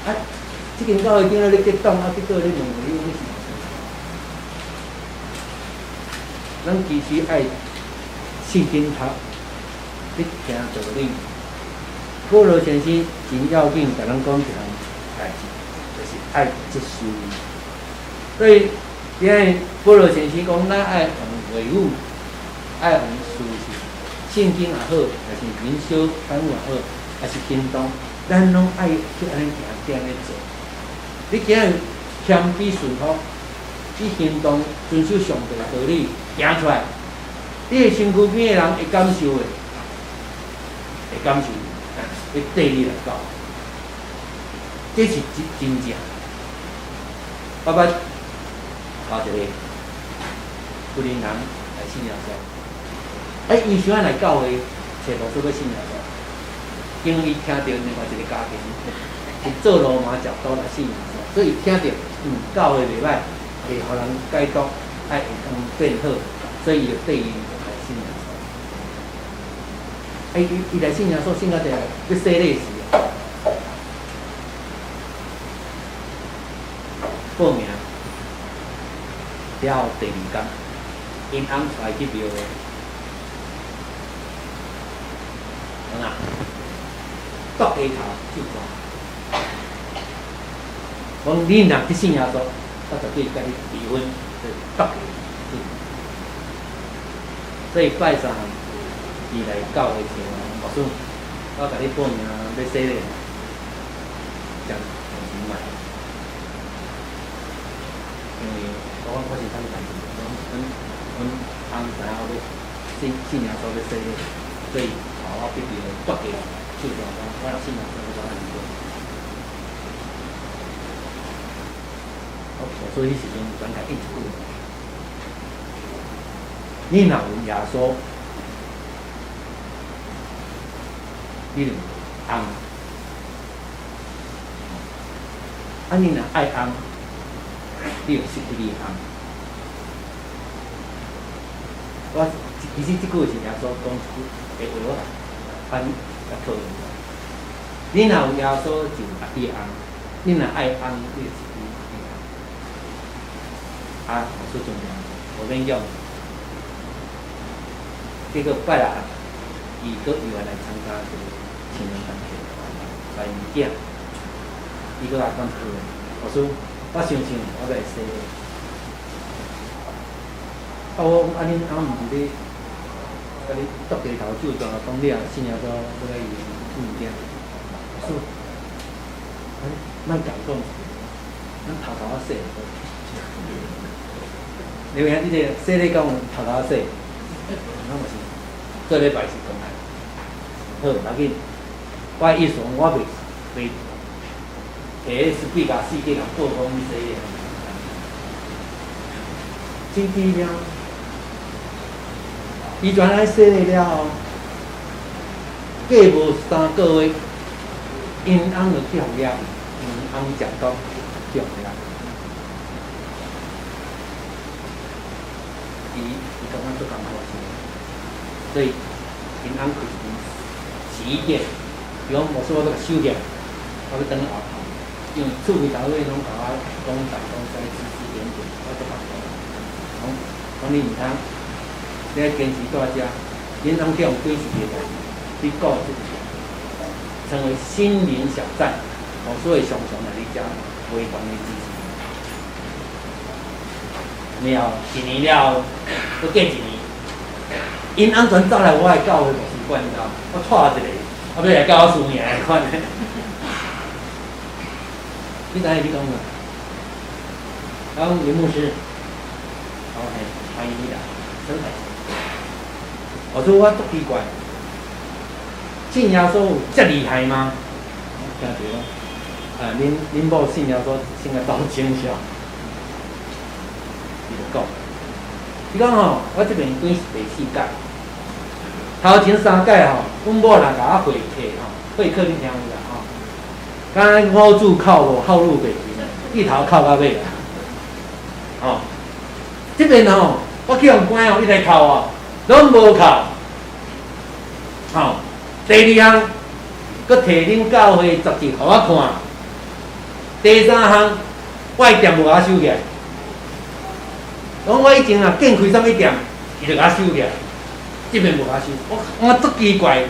啊？即间教会叫你结党，结果你问会友你是牧师？咱其实爱圣经读，你听道理。保罗先生真要紧，甲咱讲一项代志，就是爱接受伊。所以，今日保罗先生讲，咱爱用话语，爱用事实，圣经也好，还是灵修刊物也好，还是行动，咱拢爱去安尼行这样咧做。你今日谦卑顺服，你行动遵守上帝的道理，行出来，你的身躯边的人会感受的，会感受。会缀你来教，这是真正。我捌教一个富人来信耶稣，伊想来教会找牧师要信耶稣，因为伊听到另外一个家庭，是做罗马教导来信耶稣，所以听到教会袂歹，会互人解毒，爱会当变好，所以就缀伊来信耶稣。伊来信耶稣，信到第要洗礼时，报名，了第二天，因翁带去庙的，懂啊？剁下头就抓。讲你若去信耶稣，我绝对甲你离婚，剁下就。所以拜三。伊来教会时，牧师，我甲你报名要洗礼，讲钱买，因为我是摊钱，阮翁知影我要信耶稣要洗礼，所以我必须剁下就讲我若信耶稣，我安尼做。所以时阵转开一句，你若有耶稣。你就翁，你若爱翁，你就失去你的翁。我其实即句是耶稣讲的话，我翻甲套用。你若有耶稣，就有你的翁；你若爱翁，你就失去你的翁。我说重要，我免用。这个拜六，伊搁又来参加这个。青年团体来物件，伊搁来讲课。我说，我想我来洗礼。我安尼毋是咧，甲你剁地头就讲你啊，信耶稣要来伊物件。我说，咱感动，咱头啊洗。你有影即个洗礼讲头啊洗，那么是做礼拜是讲来，好，要紧。我意思，我袂摕十几甲世界人报讲洗礼，真奇妙。伊原来洗礼了后，过无3个月，因翁就去互抓，因翁食毒去互抓。伊感觉做工好势，所以因翁开始洗衣店。比如牧师，我要收起来，我要等后头，因为厝边头尾拢甲我讲东讲西指指点点，我做工讲你毋通，你要坚持住遮，恁翁去用几时个代志，你顾即个，称为心灵小站。所以常常来你家围观你支持。没有一年了，都过一年，因安全走来我的教会无习惯，你知道？我带一个，后尾来教我输赢的款。你知影你讲嘛？然后林牧师，欢迎你来，真来。我说我足奇怪，信耶稣有遮厉害吗？听着，恁某信耶稣信个到真少。伊讲吼，我这边已经是第4届，头前3届吼，阮某人甲我会客吼，会客你听有啦吼，敢五子靠无后路袂平，一头靠到尾啦，吼，这边吼，我去用关吼，伊来靠我，拢无靠，吼，第2项，佮摕恁教会杂志互我看，第3项，我的店无甲我收起来。讲我以前啊，建开啥物店，伊就甲我收起来，这边无甲我收。我足奇怪，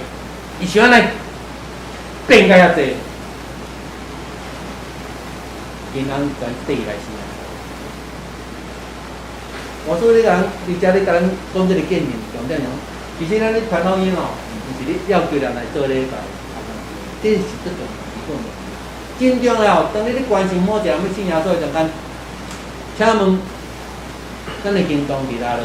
伊是安尼变甲遐济，因安全对伊来是。我说你讲，你遮你甲咱讲这个见面，重点讲，其实咱咧传福音哦，毋是你要规人来做礼拜，这是最重要的。真重要，当你咧关心某一个人要信耶稣的时阵，请问。咱的行动伫哪落？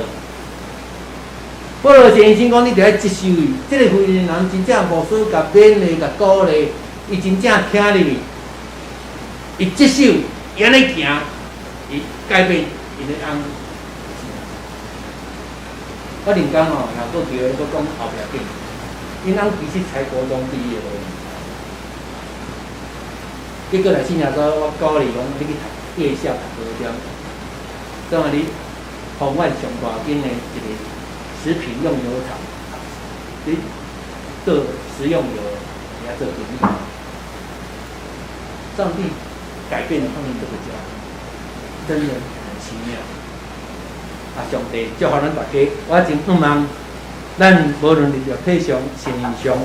保罗先生讲，你着爱接受伊。这个非利人真正无所甲勉励、甲鼓励，伊真正听入去，伊接受，伊安尼行，伊改变伊的翁。我人讲吼，若过机会，搁讲后壁紧，因翁其实才国中毕业而已。结果来信耶稣，我鼓励讲，你去读夜校读高中，怎啊你？红万上大间的一个食品用油厂，你做食用油，也做便利。上帝改变了他们这个家，真的很奇妙。啊，上帝祝福咱大家，我真盼望咱无论是着体上、心灵上，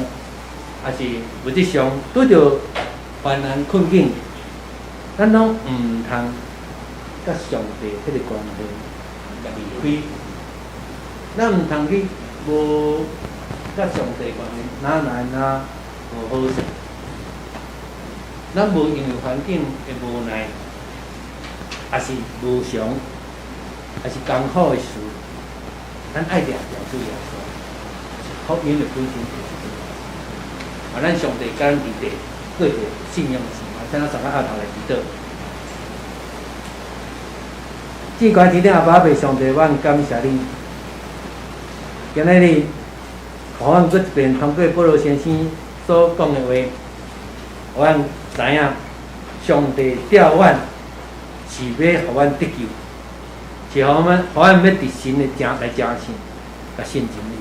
还是物质上，拄着患难困境，咱拢唔通甲上帝迄个关系。离开，咱毋通去无甲上帝关系，哪来哪无好势？咱无因为环境的无奈，还是无常，还是艰苦的事，咱爱抓住耶稣，福音的本身就是这样。咱上帝甲咱伫地过着信仰的生活，请咱上个下头来祈祷。至关天顶阿爸爸上帝，阮感谢你。今日你，互阮搁一遍通过保罗先生所讲的话，阮知影上帝召阮是要互阮得救，是互阮要伫神的来正信，甲信真理。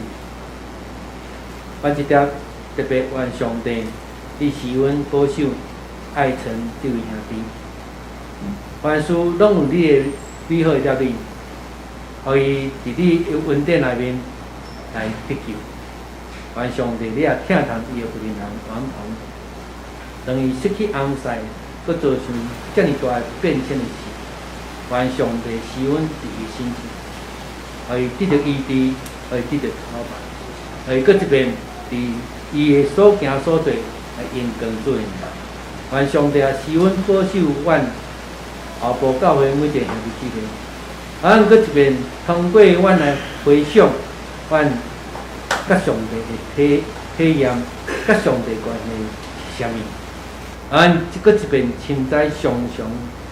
阮即条特别愿上帝，你是阮保守爱臣这位兄弟，凡事拢有你的。美好的条理，互伊伫你的恩典内面来得救。愿上帝你也疼痛伊的福音人完同，当伊失去安息，佮造成遮尔大的变迁的事。愿上帝使阮伫伊身上，互伊得到医治，互伊得到好办，互伊搁一遍伫伊的所行所做来因光做因。愿上帝也使阮保守阮。后部教会每一个兄弟姊妹，咱搁一遍通过阮来回想，阮甲上帝的体验，甲上帝关系是啥物？咱搁一遍亲在常常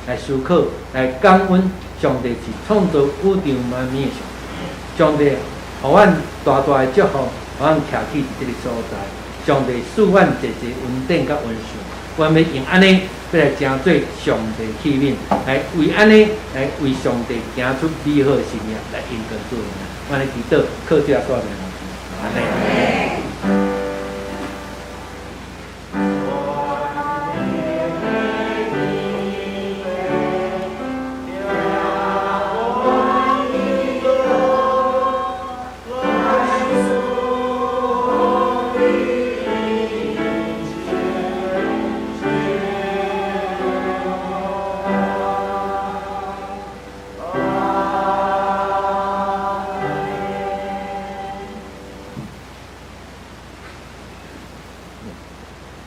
来思考，来感恩上帝是创造宇宙万物的上帝，互阮大大的祝福，互阮徛起伫这个所在。上帝赐阮一恩典甲恩赐，阮要用安尼。要来成做上帝器皿，来为安尼来为上帝行出美好的事业，来因光做人。我来祈祷，靠这所有的阿门。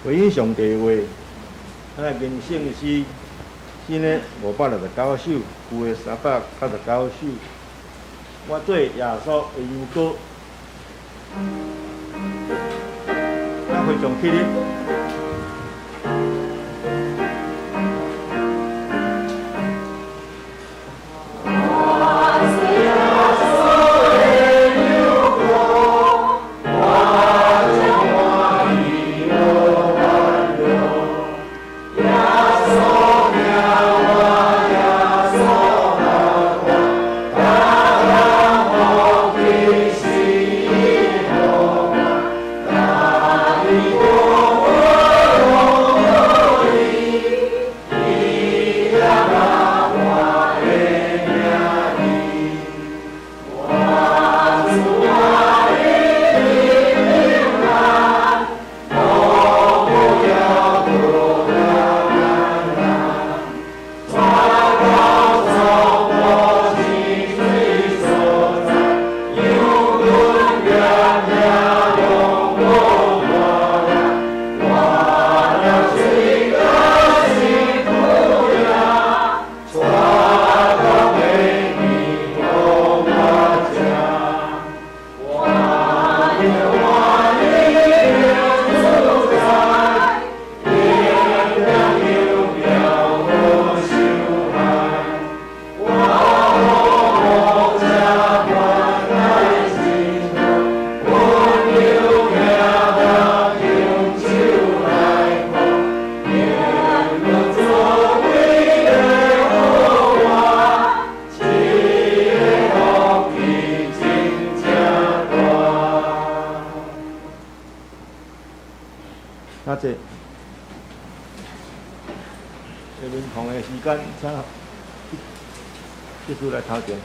回应上帝话，咱来跟圣诗，诗呢569首，旧的389首。我做耶稣的羊羔，咱非常起立。那这面孔的时间，请技术来头前。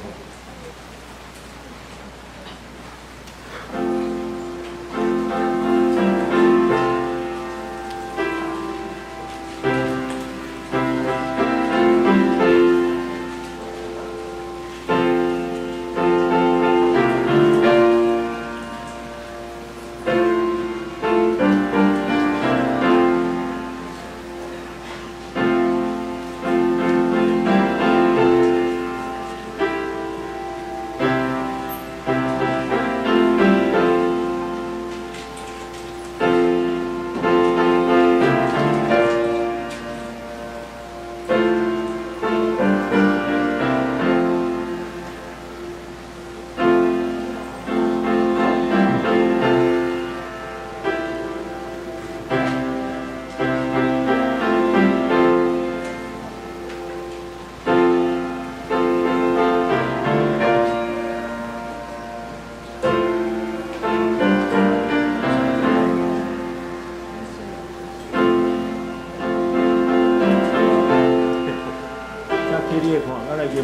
你来看，咱来吟第四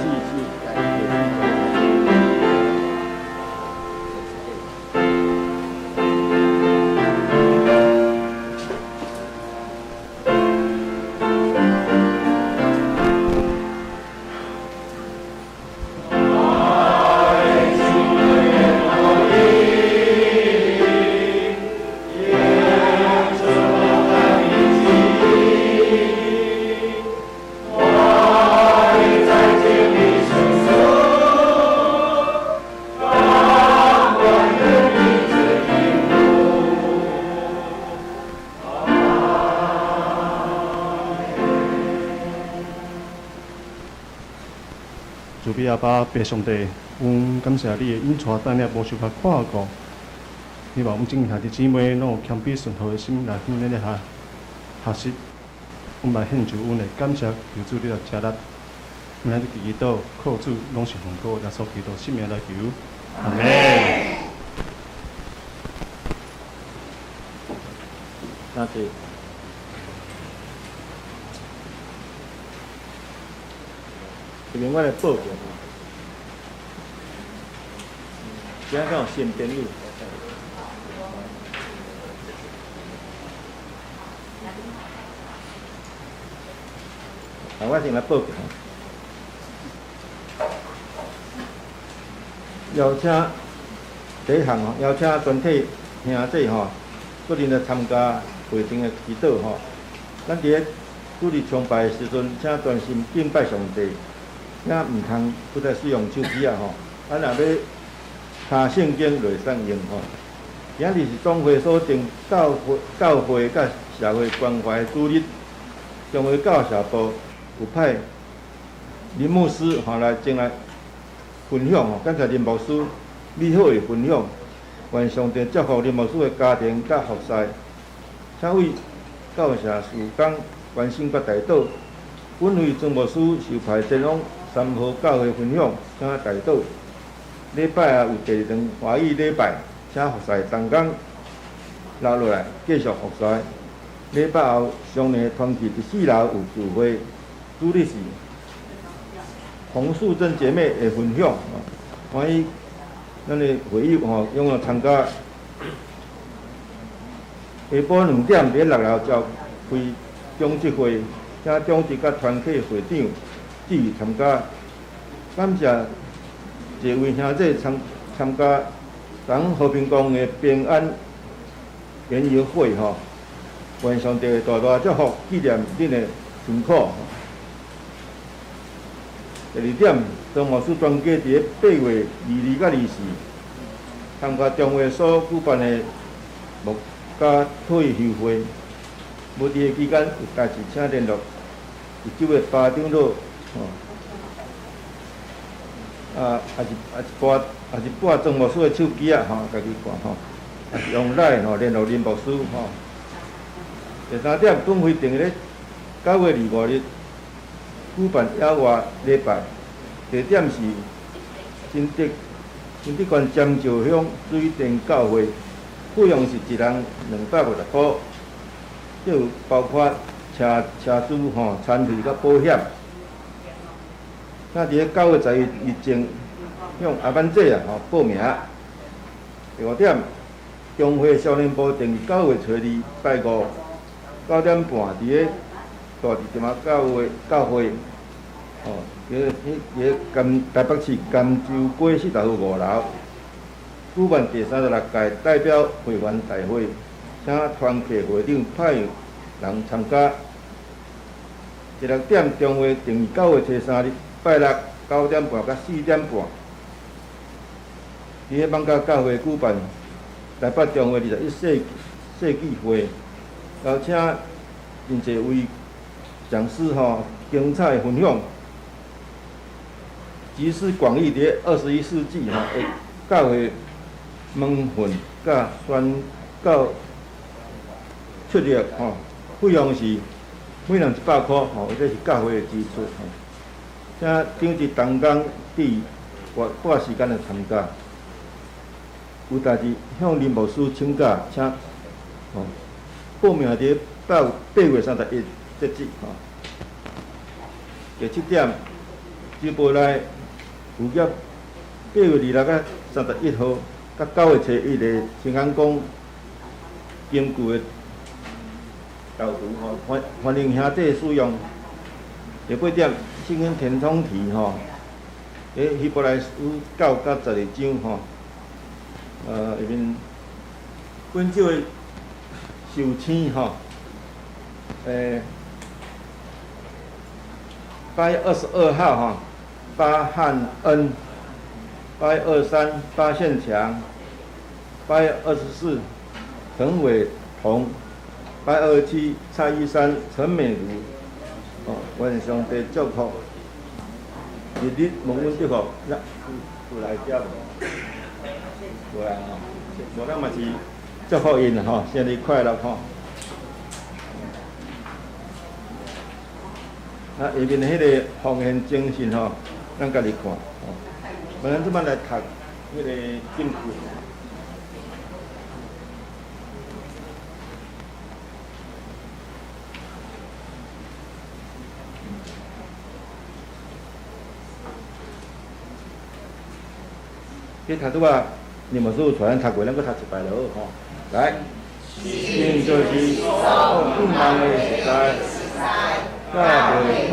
句。主比阿爸白上帝，感谢你的引带带领无受较看顾，希望正兄弟姊妹拢有谦卑顺服的心来训练咧学习。来献上的感谢，求主你来加力，咱的祈祷靠主拢是奉靠耶稣基督圣名来求。阿门。那是。这边我来报告，今仔敢有新朋友。我先来报告，邀请第一项邀请全体兄弟各人来参加会场的祈祷吼。咱伫咧主日崇拜的时阵，请专心敬拜上帝，也毋通不再使用手机啊吼。咱若要查圣经就会使用吼。今日是总会所定教会甲社会关怀的主日，中会教社部有派林牧师来前来分享吼，感谢林牧师美好的分享，愿上帝祝福林牧师的家庭甲服侍，请为教社事工关心甲代祷。本为曾牧师受派前往三河教会分享，请代祷。礼拜有第二堂华语礼拜，请服侍同工留落来继续服侍。礼拜后上年团契第4楼有聚会，主日是洪素贞姐妹的分享，欢迎咱的会友踴跃参加。下晡2点伫6楼召开中职会，请中职甲团契会长至于参加。感谢一位兄弟参加咱和平宫的平安联谊会吼，愿上帝大大祝福纪念恁的辛苦。第2点，张牧师专家伫8月22甲24参加中会所举办的牧家退休会，无伫的期间有代志请联络19月8长老也是拨张牧师的手机啊家己看也是用来联络林牧师第3点，本会定咧9月25日举办野外礼拜，地点是新竹县尖石乡水电教会，费用是1人250块，这有包括车资餐费甲保险。那伫咧9月11日以前向阿班姐报名。第5点，中华少年部定9月初2拜5 9点半伫咧大地点啊教会台北市甘州街4号5楼举办第36届代表会员大会，请团契会长派人参加。第6点，中会定9月初3日拜6 9点半到4点半，伫咧艋舺教会举办台北中会21世纪会，邀请真侪位讲师精彩分享，集思广益伫咧21世纪的教会门训甲宣教出力费用是每人100块这是教会的支出请长职同工至大时间来参加，有代志向林牧师请假，请报名伫到8月31日截止第7点，周报内有约8月26日31号到9月初1日新安宫根据的导图欢迎兄弟使用。第8点，圣经填充题希伯来书9到12章里面本少的受青8月22号巴汉恩，8月23巴宪强，8月24陈伟彤，8月27蔡依珊、陈美如，愿上帝祝福，日日蒙恩祝福，有来接无？有来无咱嘛是祝福因生日快乐下面迄个奉献精神咱家己看咱即摆来读迄个经句。去读拄啊，你们所传读过，咱搁读一摆落来，现就是困难的时代。甲未看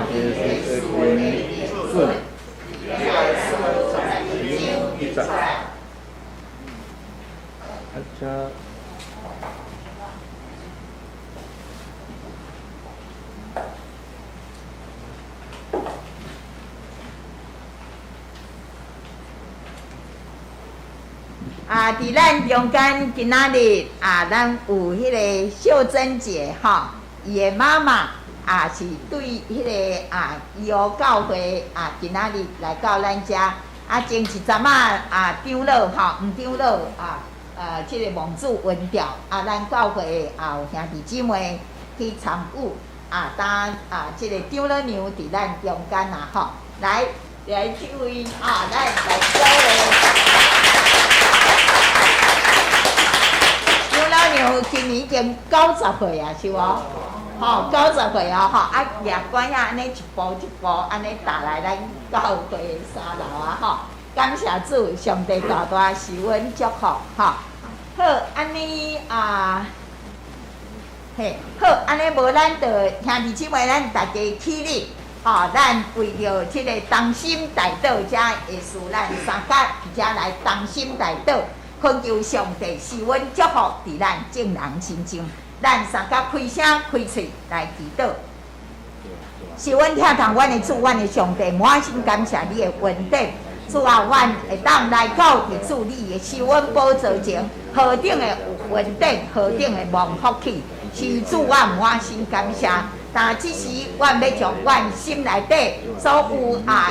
见耶稣的平顺，行100。伫咱中间今仔日咱有迄个秀珍姐伊的妈妈是对迄个伊湖教会今仔日来到咱遮前一阵长老吴长老即个蒙主文调咱教会有兄弟姊妹去参与当即个长老娘伫咱中间来这位咱来交流。长老娘今年已经90岁是无？90岁掠管安尼一步一步安尼踏来咱教会的3楼感谢主，上帝大大受恩祝福好，安尼好，安尼无咱就兄弟姊妹，咱大家起立咱为着即个同心大道，遮会使咱三甲遮来同心大道，恳求上帝受恩祝福伫咱众人心中。咱三甲开声开嘴来祈祷，是阮听从阮的主，阮的上帝，满心感谢你的恩典。主啊，阮会当来到伫主你的受恩宝座前，何等的有恩典，何等的蒙福气，是主我满心感谢。但即时，阮要将阮心内底所有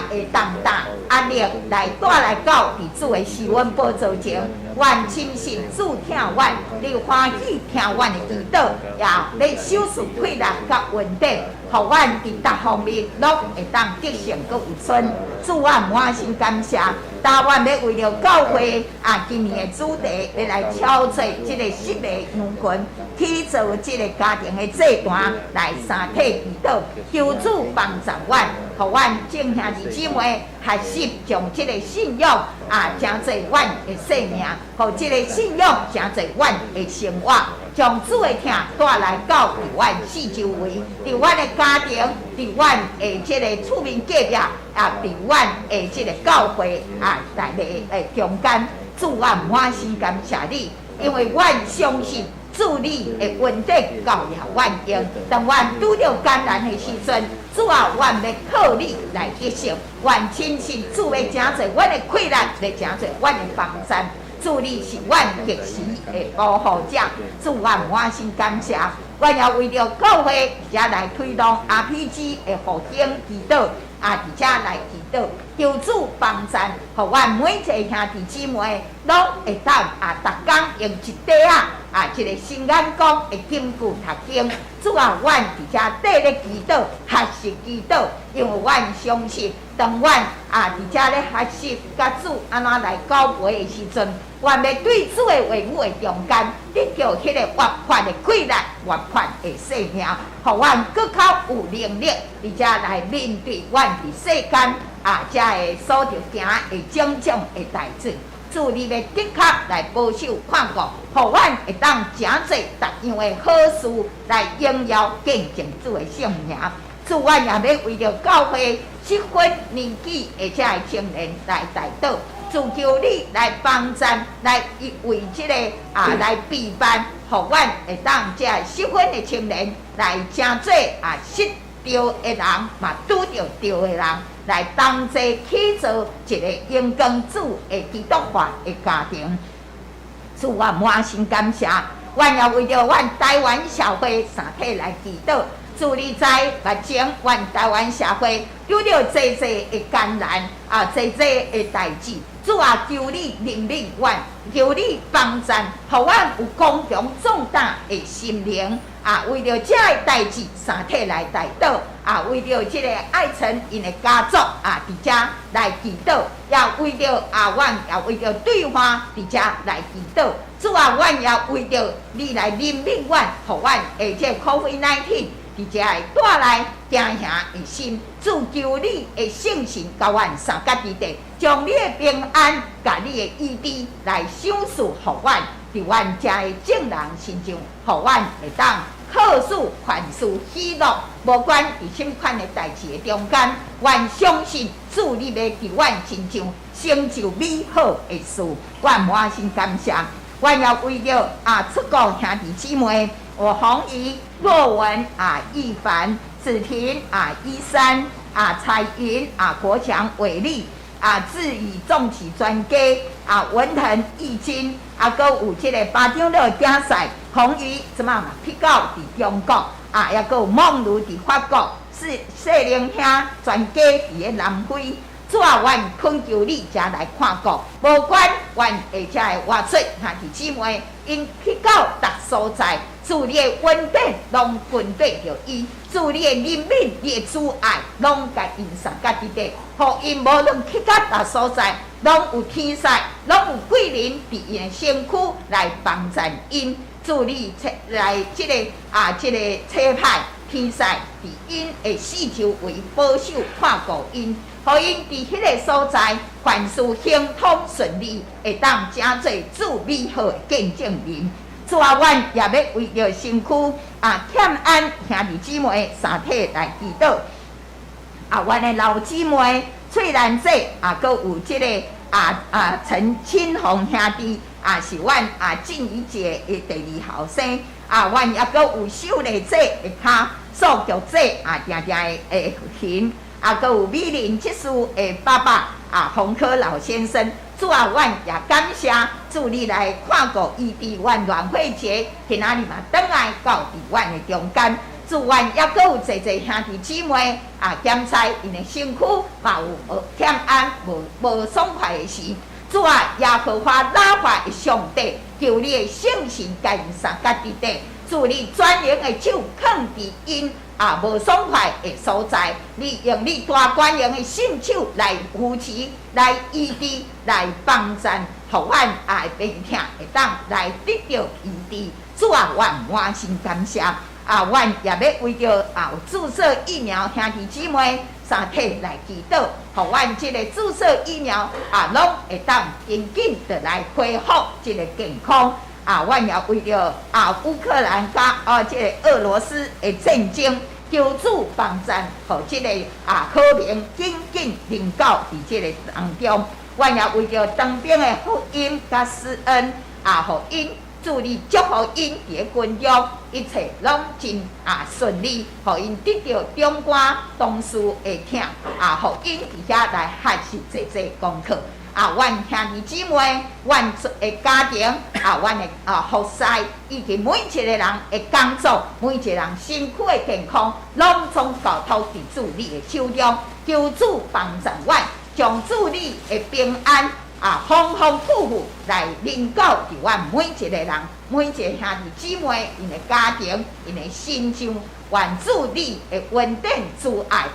会当压力来带来到伫主的受恩宝座前，阮深信主听阮，你欢喜听阮的祈祷，也要手术困难甲稳定，互阮伫各方面拢会当得胜阁有存。主我满心感谢，但阮要为了教会今年的主题，要来挑战即个失礼羊群，去做即个家庭的祭坛来三体祈祷，求主帮助阮，互阮众兄弟姊妹学习将即个信仰诚侪阮的生命，互即个信仰诚侪阮的生活，将主的听带来到伫阮四周围，伫阮的家庭，伫阮的即个厝面隔壁伫阮的即个教会内面的中间，主我满心感谢你，因为阮相信。主你的恩典教也阮用，当阮拄着艰难的时阵，主啊，阮要靠你来得胜。阮亲信主要诚侪阮的困难，要诚侪阮的帮衬。主你是阮及时的保护者，主我满心感谢。阮也为了教会，遮来推动 RPG 的复兴祈祷，伫遮来祈祷，求主帮衬，互阮每一个兄弟姊妹拢会当逐工用一块即个新眼光的金句读经。主啊，阮伫遮缀咧祈祷，学习祈祷，因为阮相信，当阮伫遮咧学习甲主安怎来交陪的时阵，阮要对主的话语的中间，得到迄个活泼的快乐、活泼的生命，互阮更较有能力，伫遮来面对阮伫世间遮的所着行的种种的代志。主你要的确来保守看顾，互阮会当诚侪逐样的好事来荣耀见证主的圣名。主阮也要为了教会适婚年纪的遮的青年来代祷，主求你来帮衬，来为即个来备办，互阮会当遮适婚的青年来诚做失着的人，嘛拄着着的人。来同齐去做一个荣光主的基督化的家庭，主我满心感谢，阮也为着阮台湾社会三体来祈祷。主你知，目前阮台湾社会遇到侪的艰难侪的代志，主啊，求你怜悯阮，求你帮衬，互阮有刚强壮大的心灵。为着这个代志，三体来代祷。为着这个爱晨因的家族伫遮来祈祷，也为着阮也为着对方伫遮来祈祷。主啊，阮也为着你来怜悯阮，互阮这 COVID-19 伫遮会带来惊吓的心。主求你的圣神甲阮三甲之地，将你的平安甲你的医治来赏赐互阮，伫阮遮的众人心中，互阮会当。好事、凡事、喜乐，无管伫什款的代志的中间，阮相信主你要伫阮身上成就美好的事，阮满心感谢。阮也为了出国兄弟姊妹，我洪怡、若文易凡、子婷、依山、彩云、国强、伟丽，智语重启专家文腾义军搁有即个巴掌乐竞赛，红鱼去到伫中国也搁有梦如伫法国，细灵兄专家伫咧南非。怎愿恳求你才来看顾，无管愿下遮的活出兄弟姊妹，因去到逐所在，祝你的稳定拢军队着伊，祝你的人民、你的主爱拢甲因送甲伫底，互因无论去到逐所在，拢有天使，拢有贵人伫因的身躯来帮衬因，祝你来即个车派天使伫因的四周围保守看顾因。互因伫迄个所在，凡事行通顺利，会当成做主美好的见证人。主愿也要为着身躯欠安兄弟姊妹三体来祈祷。阮的老姊妹翠兰姐搁有即个陈清红兄弟是阮静怡姐的第二后生。阮也搁有秀丽姐的脚，素菊姐定定的行。搁有美玲技师的爸爸洪科老先生，主阮也感谢，祝你来看顾伊伫阮暖会节，今仔日嘛转来到伫阮的中间，祝阮也搁有侪侪兄弟姊妹检查因的身躯嘛有欠安无爽快的时，主耶和华拉法的上帝，求你的圣神甲因送甲伫底，祝你专营的手放伫因。无爽快的所在，你用你大官员的信手来扶持、来医治、来帮衬，互阮病痛会当来得到医治。主愿满心感谢。阮也要为着注射疫苗兄弟姊妹三体来祈祷，互阮即个注射疫苗拢会当紧紧的来恢复即个健康。阮也为着乌克兰甲即个俄罗斯的战争，求主帮赞，互即个和平紧紧临到伫即个当中。阮也为着当兵的福音甲施恩，互因祝你祝福因伫个军中，一切拢真顺利，互因得到长官同事的疼，互因伫遐来学习侪侪功课。阮兄弟姊妹，阮的家庭，阮的服侍，以及每一个人的工作，每一个人身躯的健康，拢总交托伫主你的手中，求主帮助阮，将主你的平安丰丰富富来临到伫阮每一个人、每一个兄弟姊妹因的家庭、因的身上，愿主你的稳定主爱，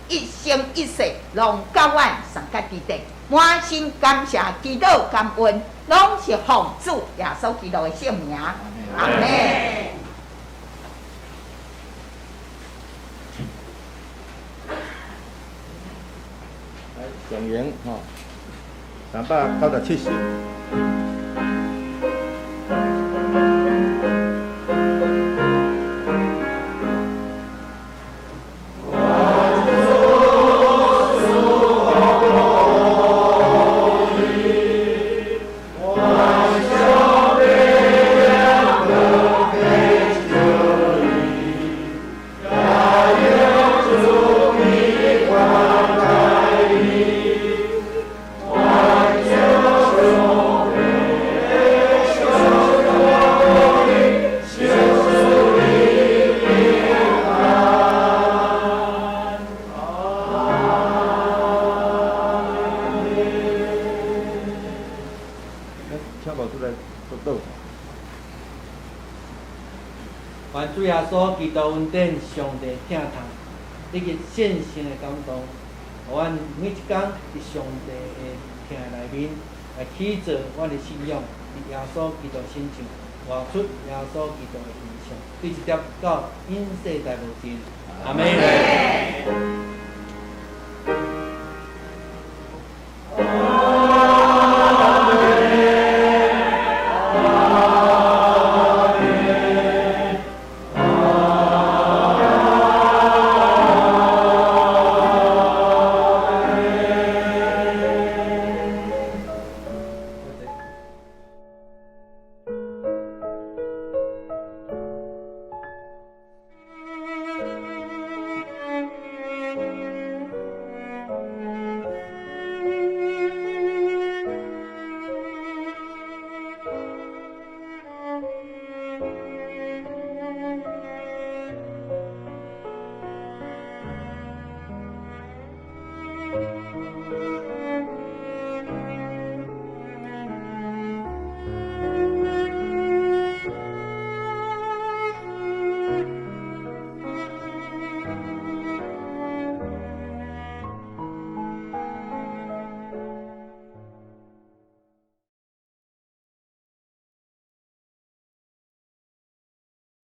一生一世拢甲阮送甲伫底。满心感谢、祈祷、感恩，拢是奉主耶稣基督的圣名。阿门。来，上元397首。愿主耶稣基督恩典上帝疼痛，以及圣神的感动，互阮每一天伫上帝的疼内面来起造阮的信仰，伫耶稣基督身上活出耶稣基督的形象，对一直到永世代无尽。阿门。